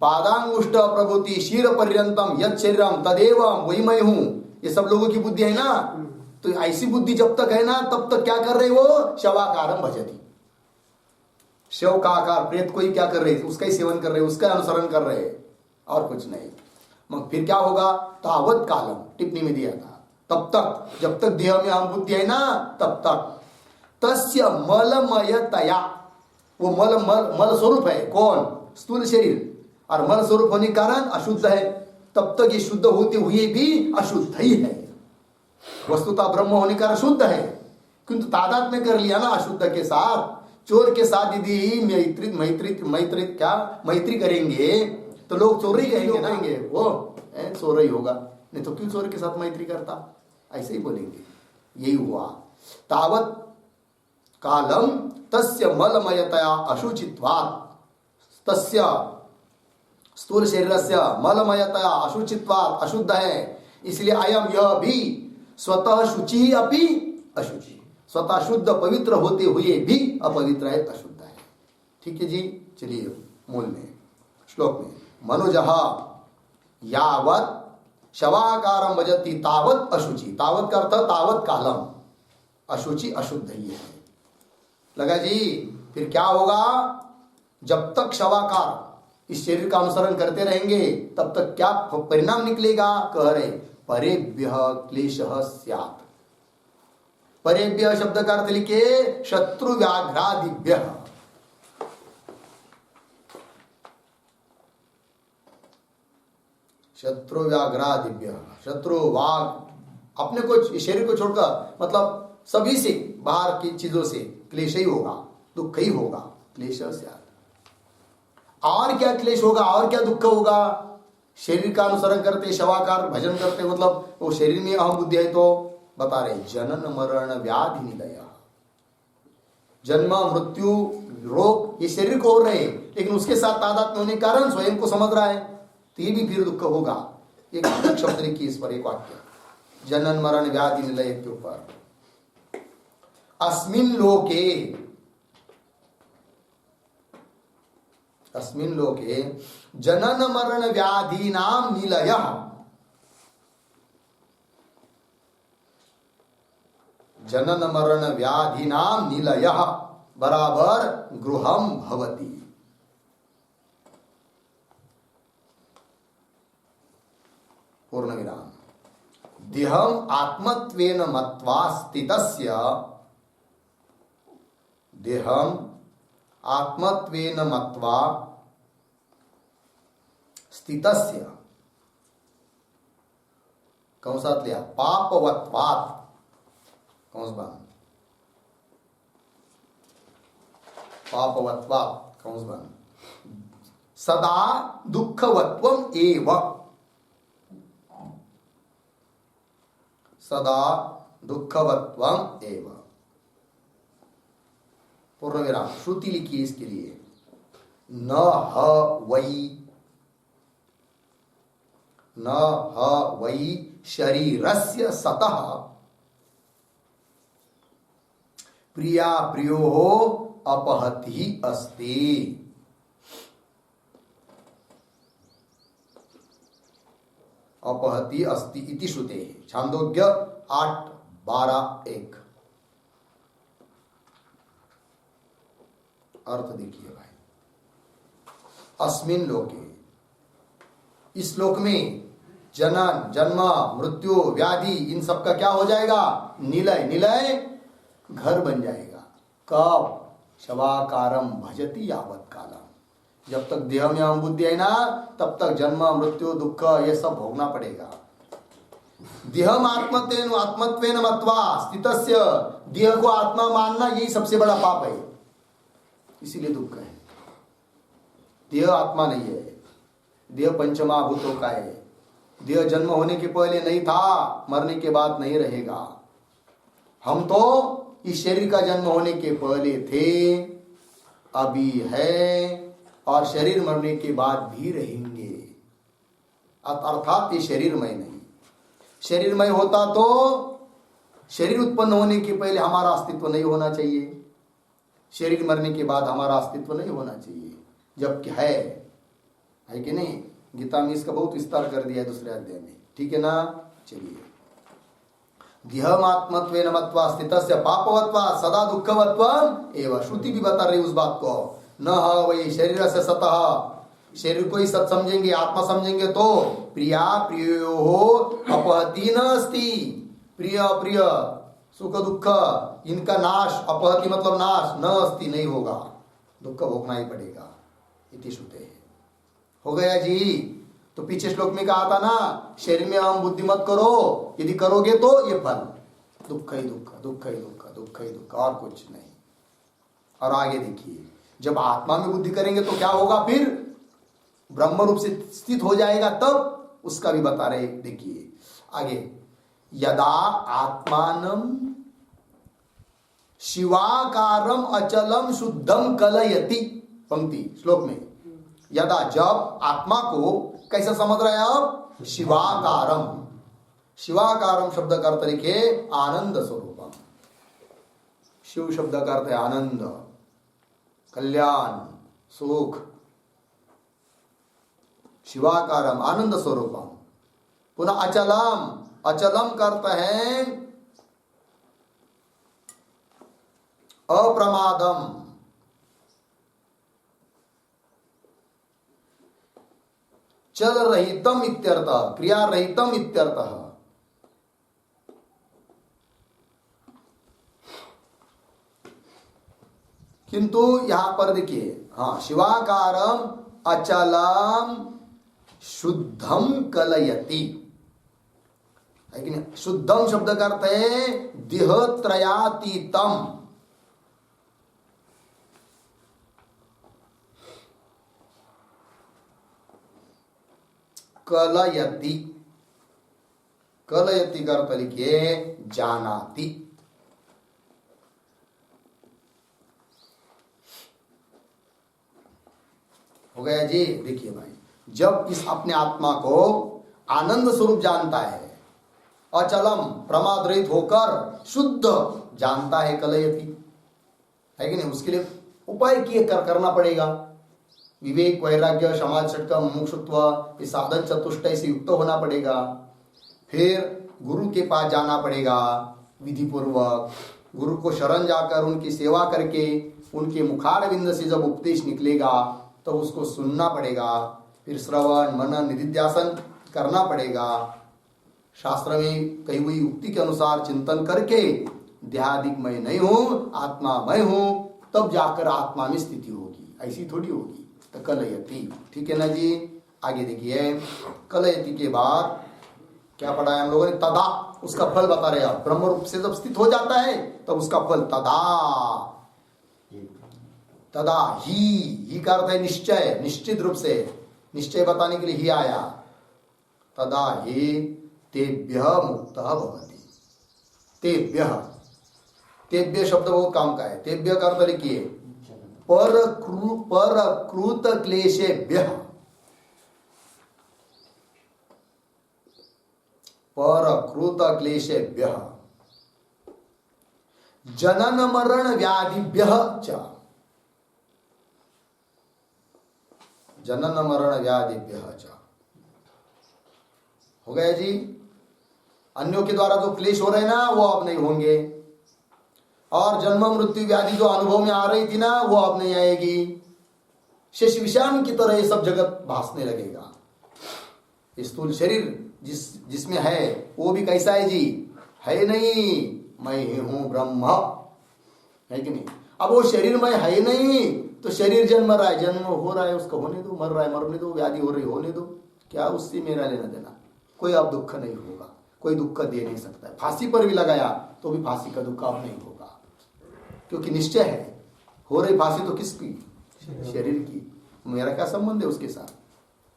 पादांगुष्ठ प्रभुति शीर पर्यंतम यद शरीरम तदेव वही मैं हूं। ये सब लोगों की बुद्धि है ना। तो ऐसी बुद्धि जब तक है ना, तब तक क्या कर रहे वो? शवाकारम भजती। शव का आकार, प्रेत को ही क्या कर रहे? उसका ही सेवन कर रहे, उसका अनुसरण कर रहे, और कुछ नहीं। मग फिर क्या होगा? तावत कालम, टिप्पणी में दिया था, तब तक, जब तक देह में अहम बुद्धि है ना, तब तक तस्य मलमयतया, वो मल स्वरूप है। कौन? स्थूल शरीर, और मल स्वरूप होने के कारण अशुद्ध है। तब तक ये शुद्ध होते हुए भी अशुद्ध ही है। वस्तुतः ब्रह्म होने का शुद्ध है, किंतु तादाद में कर लिया ना अशुद्ध के साथ। चोर के साथ यदि मैत्री करेंगे तो लोग चोर ही कहेंगे ना, वो चोर ही होगा, नहीं तो क्यों चोर के साथ मैत्री करता? ऐसे ही बोलेंगे। यही हुआ। तावत कालम तस्य मलमयतया अशुचित्वात्, तस्य स्थूल शरीरस्य मलमयतया अशुचित्वात्, अशुद्ध है, इसलिए अयम यह भी स्वतः शुचि अपि अशुचि, स्वतः शुद्ध पवित्र होते हुए भी अपवित्र है, अशुद्ध है। ठीक है जी। चलिए मूल में, श्लोक में, मनुजः यावत् शवाकारम भजति तावत अशुचि, तावत का अर्थ तावत कालम, अशुचि अशुद्ध ही है। लगा जी? फिर क्या होगा? जब तक शवाकार इस शरीर का अनुसरण करते रहेंगे तब तक क्या परिणाम निकलेगा? कह रहे परेभ्यः क्लेशः स्यात्। परेभ्यः शब्द का अर्थ लिखे शत्रु व्याघ्रादिभ्यः। शत्रु व्याघ्रादिभ्यः, शत्रु वाघ, अपने को शरीर को छोड़कर, मतलब सभी से, बाहर की चीजों से क्लेश ही होगा, दुख ही होगा। क्लेश स्यात्। और क्या क्लेश होगा? और क्या दुख होगा? शरीर का अनुसरण करते, शवाकार भजन करते, मतलब वो शरीर में अहम बुद्धि है, तो बता रहे जनन मरण व्याधि निलय, जन्म मृत्यु रोग ये शरीर को हो रहे, लेकिन उसके साथ तादात्म्य होने के कारण स्वयं को समझ रहा है, तो ये भी फिर दुख होगा। एक शब्द लिखिए इस पर, एक वाक्य, जनन मरण व्याधि निलय के ऊपर। अस्मिन् लोके, अस्मिन् लोके जनन मरण व्याधीनां निलयः, जनन मरण व्याधीनां निलयः बराबर गृहं भवति। पूर्ण विराम। देहम आत्मत्वेन मत्वा स्थितस्य, देहम आत्मत्वेन मत्वा स्थितस्य, कौन सा लिया? पापवत्वात्, कंस बंद, पापवत्वात् कंस बंद, सदा दुःखवत्वम एव, सदा दुःखवत्वम एव, पूर्ण विराम। श्रुति लिखिए इसके लिए, न ह वै शरीरस्य सतः प्रिया प्रियो अपहति अस्ति। अपहति अस्ति इति श्रुते। छांदोग्य 8:12-1। अर्थ देखिए भाई, अस्मिन लोके, इस लोक में जनन जन्म मृत्यु व्याधि इन सब का क्या हो जाएगा? निलय। निलय घर बन जाएगा। कब? शवाकारम भजति यावत कालम। जब तक देह में हम बुद्धि है ना, तब तक जन्म मृत्यु दुख ये सब भोगना पड़ेगा। देहम आत्मत्वेन मत्वा स्थितस्य, देह को आत्मा मानना यही सबसे बड़ा पाप है, इसीलिए दुख है। देह आत्मा नहीं है, देह पंचमहाभूतों का है। देह जन्म होने के पहले नहीं था, मरने के बाद नहीं रहेगा। हम तो इस शरीर का जन्म होने के पहले थे, अभी है, और शरीर मरने के बाद भी रहेंगे। अर्थात ये शरीरमय नहीं। शरीरमय होता तो शरीर उत्पन्न होने के पहले हमारा अस्तित्व नहीं होना चाहिए, शरीर मरने के बाद हमारा अस्तित्व नहीं होना चाहिए, जबकि है कि नहीं? गीता में इसका बहुत विस्तार कर दिया है दूसरे अध्याय में, ठीक है ना? चलिए, देहमात्मत्वेन मत्वा स्थितस्य पापवत्वा सदा दुःखवत्वम एवं। श्रुति भी बता रही उस बात को। न वही शरीर से सतः, शरीर को ही सत समझेंगे, आत्मा समझेंगे तो प्रिया प्रियो अपहति न अस्ति। प्रिय अप्रिय सुख दुख इनका नाश, अपहति मतलब नाश, न अस्ति नहीं होगा, दुख भोगना ही पड़ेगा। इति श्रुते। हो गया जी? तो पीछे श्लोक में कहा था ना, शरीर में हम बुद्धि मत करो, यदि करोगे तो ये फल दुख ही दुख, दुख ही दुख, दुख ही दुख, और कुछ नहीं। और आगे देखिए, जब आत्मा में बुद्धि करेंगे तो क्या होगा? फिर ब्रह्म रूप से स्थित हो जाएगा, तब उसका भी बता रहे। देखिए आगे, यदा आत्मानम शिवाकारम अचलम शुद्धम कलयति। पंक्ति श्लोक में, यदा जब आत्मा को कैसा समझ रहे हैं आप? शिवाकारम। शिवाकारम शब्द का अर्थ लिखे आनंद स्वरूपम। शिव शब्द का अर्थ है आनंद, कल्याण, सुख। शिवाकारम आनंद स्वरूपम। पुनः अचलम, अचलम का अर्थ है अप्रमादम। चल रहितम इत्यर्थ, क्रिया रहितम इत्यर्थ। किंतु यहां पर देखिए, हाँ, शिवाकारम अचलम शुद्धम कलयति, है कि नहीं? शुद्धम शब्द का अर्थ है देहत्रयातीतम। कलयति, कलयति का अर्थ लिखिए जानाति। हो गया जी? देखिए भाई, जब इस अपने आत्मा को आनंद स्वरूप जानता है, अचलम प्रमाद रहित होकर शुद्ध जानता है, कलयति, है कि नहीं? उसके लिए उपाय किए करना पड़ेगा। विवेक, वैराग्य, समाज षटकम, मुमुक्षुत्व, इस साधन चतुष्टय से युक्त होना पड़ेगा। फिर गुरु के पास जाना पड़ेगा विधि पूर्वक। गुरु को शरण जाकर उनकी सेवा करके उनके मुखारविंद से जब उपदेश निकलेगा तो उसको सुनना पड़ेगा। फिर श्रवण मनन निधिध्यासन करना पड़ेगा। शास्त्र में कही हुई युक्ति के अनुसार चिंतन करके देहादिक मैं नहीं हूं, आत्मा मैं हूं, तब जाकर आत्मा में स्थिति होगी, ऐसी थोड़ी होगी। तो कलयति, ठीक है ना जी? आगे देखिए, कलयति के बाद क्या पढ़ा है हम लोगों ने? तदा। उसका फल बता रहे आप। ब्रह्म रूप से जब स्थित हो जाता है तब उसका फल तदा, तदा ही का अर्थ है निश्चय, निश्चित रूप से निश्चय बताने के लिए ही आया। तदा ही तेभ्य मुक्त भवति। तेभ्य, तेभ्य शब्द बहुत काम का है। तेभ्य का अर्थ लिखिए पर कृत क्लेशेभ्य, पर कृत क्लेशेभ्य जनन मरण व्याधिभ्य च, जनन मरण व्याधिभ्य च। हो गया जी। अन्यों के द्वारा जो क्लेश हो रहे ना वो अब नहीं होंगे, और जन्म मृत्यु व्याधि जो अनुभव में आ रही थी ना वो अब नहीं आएगी। शेष विषाण की तरह ये सब जगत भासने लगेगा। स्थूल शरीर जिसमें है वो भी कैसा है जी? है नहीं, मैं ही हूं ब्रह्म, है कि नहीं? अब वो शरीर में है नहीं तो शरीर जन्म रहा है, जन्म हो रहा है, उसका होने दो, मर रहा है मरने दो, व्याधि हो रही होने दो, क्या उससे मेरा लेना देना? कोई अब दुख नहीं होगा, कोई दुख दे नहीं सकता है। फांसी पर भी लगाया तो भी फांसी का दुख अब नहीं होगा, क्योंकि निश्चय है। हो रही फांसी तो किसकी? शरीर की। मेरा क्या संबंध है उसके साथ?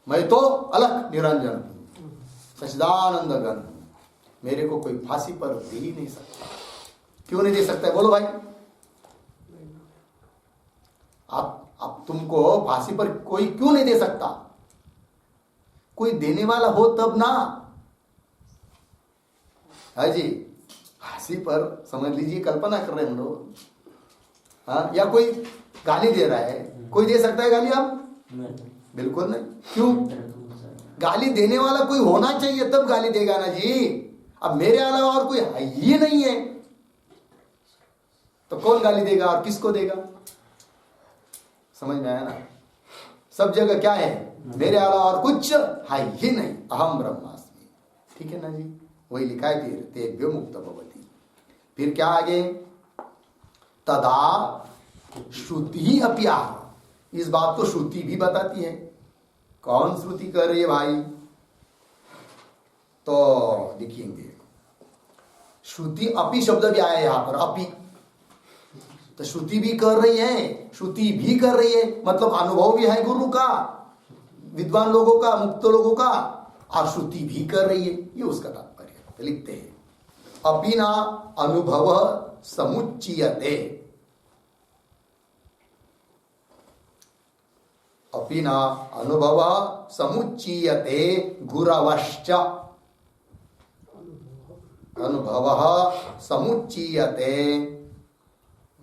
मैं तो अलग निरंजन हूं, सच्चिदानंद घन हूं, मेरे को कोई फांसी पर दे ही नहीं सकता। क्यों नहीं दे सकता है बोलो भाई? अब तुमको फांसी पर कोई क्यों नहीं दे सकता? कोई देने वाला हो तब ना, है जी। फांसी पर समझ लीजिए, कल्पना कर रहे हैं हम लोग, हाँ, या कोई गाली दे रहा है, कोई दे सकता है गाली? आप बिल्कुल नहीं। क्यों? गाली देने वाला कोई होना चाहिए तब गाली देगा ना जी। अब मेरे अलावा और कोई है ही नहीं है तो कौन गाली देगा और किसको देगा? समझ में आया ना? सब जगह क्या है? मेरे अलावा और कुछ है ही नहीं, अहम ब्रह्मास्मि। ठीक है ना जी? वही लिखा है फिर तेभ्यो मुक्त भवति। फिर क्या आगे? तदा श्रुति अपि आह। इस बात को श्रुति भी बताती है। कौन श्रुति कर रही है भाई? तो लिखेंगे श्रुति अपि शब्द भी आया यहां पर, अपि। तो श्रुति भी कर रही है, श्रुति भी कर रही है, मतलब अनुभव भी है गुरु का, विद्वान लोगों का, मुक्त लोगों का, और श्रुति भी कर रही है। ये उसका तात्पर्य। लिखते हैं अपि ना अनुभव समुच्चीयते, अपि ना अनुभव समुच्चीयते गुरवश्च, अनुभव समुच्चीयते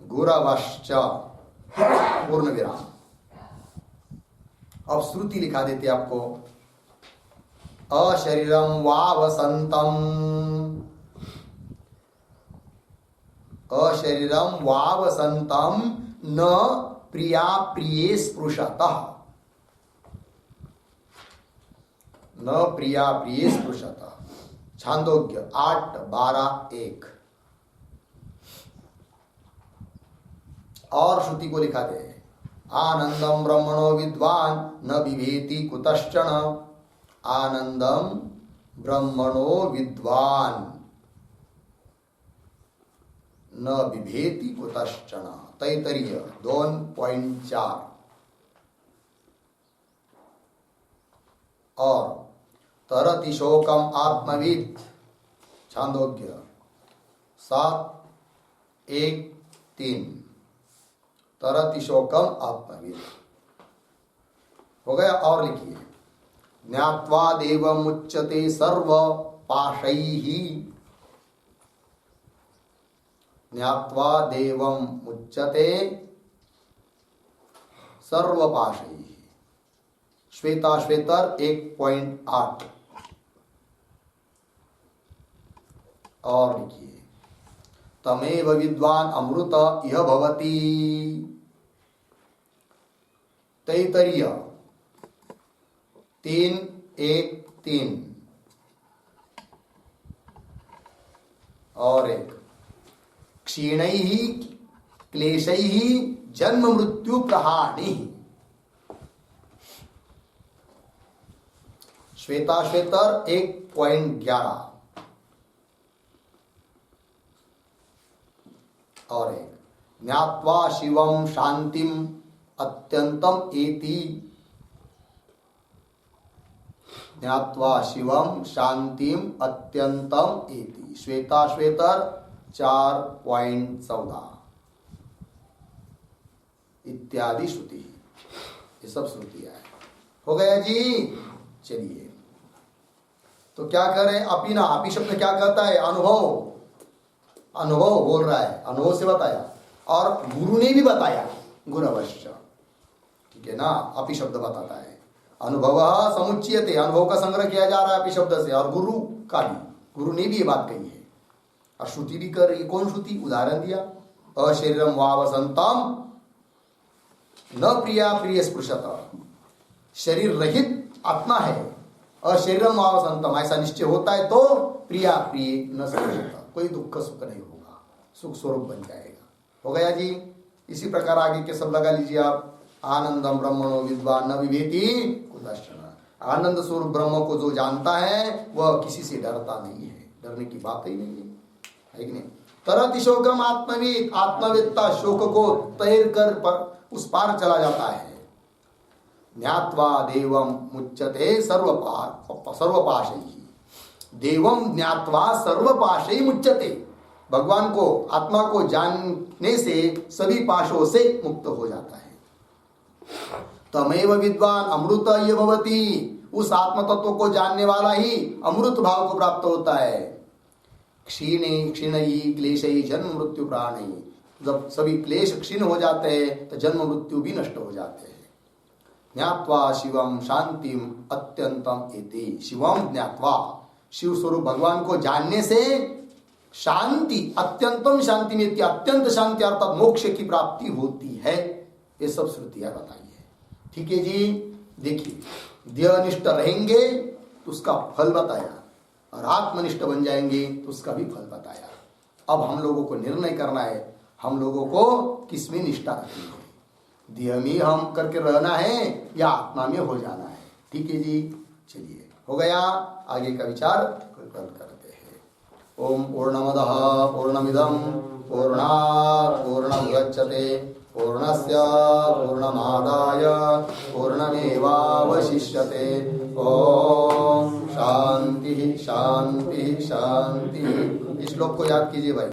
गुरवश्च, पूर्ण विराम। अब श्रुति लिखा देते आपको। अशरीरम वावसंतम, अशरीरम वावसंतम न प्रिया प्रिये स्पृशतः, न प्रिया प्रिये स्पृशतः। छांदोग्य 8:12-1। और श्रुति को लिखा दे आनंदम ब्रह्मणो विद्वान न बिभेति कुतश्चन, आनंदम ब्रह्मणो विद्वान न बिभेति कुतश्चन। तैतरीय 2.4। और तरति शोकम आत्मविद, छांदोग्य 7:1-3। तरति शोकम आत्मविद हो गया। और लिखिए ज्ञात्वा देवम उच्यते सर्व पाशैः, ज्ञात्वा देवम उच्यते सर्व पाशैः। श्वेता श्वेतर 1.8। और लिखिए तमेव विद्वान अमृत इह भवति, तैतरीय 3:1-3। और एक क्षीणैः क्लेशैः जन्म मृत्यु प्रहाणि, श्वेता श्वेतर 1.11। और एक ज्ञात्वा शिवम शांतिम अत्यंतम एति, ज्ञात्वा शिवम शांतिम अत्यंतम एति। श्वेता श्वेतर 4.14 इत्यादि श्रुति, ये सब श्रुतियां हैं। हो गया जी। चलिए तो क्या करें, अपिना, अपी शब्द क्या कहता है, अनुभव, अनुभव बोल रहा है, अनुभव से बताया और गुरु ने भी बताया, गुरु अवश्य, ठीक है ना। अपी शब्द बताता है, अनुभव समुच्यते, अनुभव का संग्रह किया जा रहा है अपी शब्द से, और गुरु का भी, गुरु ने भी ये बात कही है और श्रुति भी कर रही है। कौन श्रुति, उदाहरण दिया, अशरीरम वावसंतम न प्रिया प्रिय स्पृशत, शरीर रहित आत्मा है, अशरीरम वावसंतम, ऐसा निश्चय होता है तो प्रिया प्रिय न स्पृशत, कोई दुख सुख नहीं होगा, सुख स्वरूप बन जाएगा। हो गया जी। इसी प्रकार आगे के सब लगा लीजिए आप, आनंदम ब्रह्मणो विद्वान न विभेति कुतश्चन, आनंद स्वरूप ब्रह्म को जो जानता है वह किसी से डरता नहीं है, डरने की बात ही नहीं है कि नहीं। तरति शोकम आत्मविद, आत्मवेत्ता शोक को तैर कर उस पार चला जाता है। ज्ञात्वा देवम मुच्यते सर्वपाशैः, देवम ज्ञात्वा सर्वपाशैः मुच्यते, भगवान को, आत्मा को जानने से सभी पाशों से मुक्त हो जाता है। तमेव विद्वान अमृत ये भवति, उस आत्म तत्व को जानने वाला ही अमृत भाव को प्राप्त होता है। क्षीणे क्षीणयी क्लेशयी जन्म मृत्यु प्राणी, जब सभी क्लेश क्षीण हो जाते हैं तो जन्म मृत्यु भी नष्ट हो जाते हैं। ज्ञात्वा शिवम शांतिम अत्यंतम इति, शिवम ज्ञात्वा, शिव स्वरूप भगवान को जानने से शांति, अत्यंतम शांति में, अत्यंत शांति अर्थात मोक्ष की प्राप्ति होती है। ये सब श्रुतियां बताई है, ठीक है जी। देखिए, देहनिष्ठ रहेंगे तो उसका फल बताया, और आत्मनिष्ठ बन जाएंगे तो उसका भी फल बताया। अब हम लोगों को निर्णय करना है, हम लोगों को किसमें निष्ठा रखनी है, देह में हम करके रहना है या आत्मा में हो जाना है, ठीक है जी। चलिए, हो गया। आगे का विचार कल करते हैं। ओम पूर्णमदः पूर्णमिदं पूर्णात् पूर्णमुदच्यते पूर्णस्य पूर्णमादाय पूर्णमेवावशिष्यते। ओम शांति शांति शांति। इस श्लोक को याद कीजिए भाई।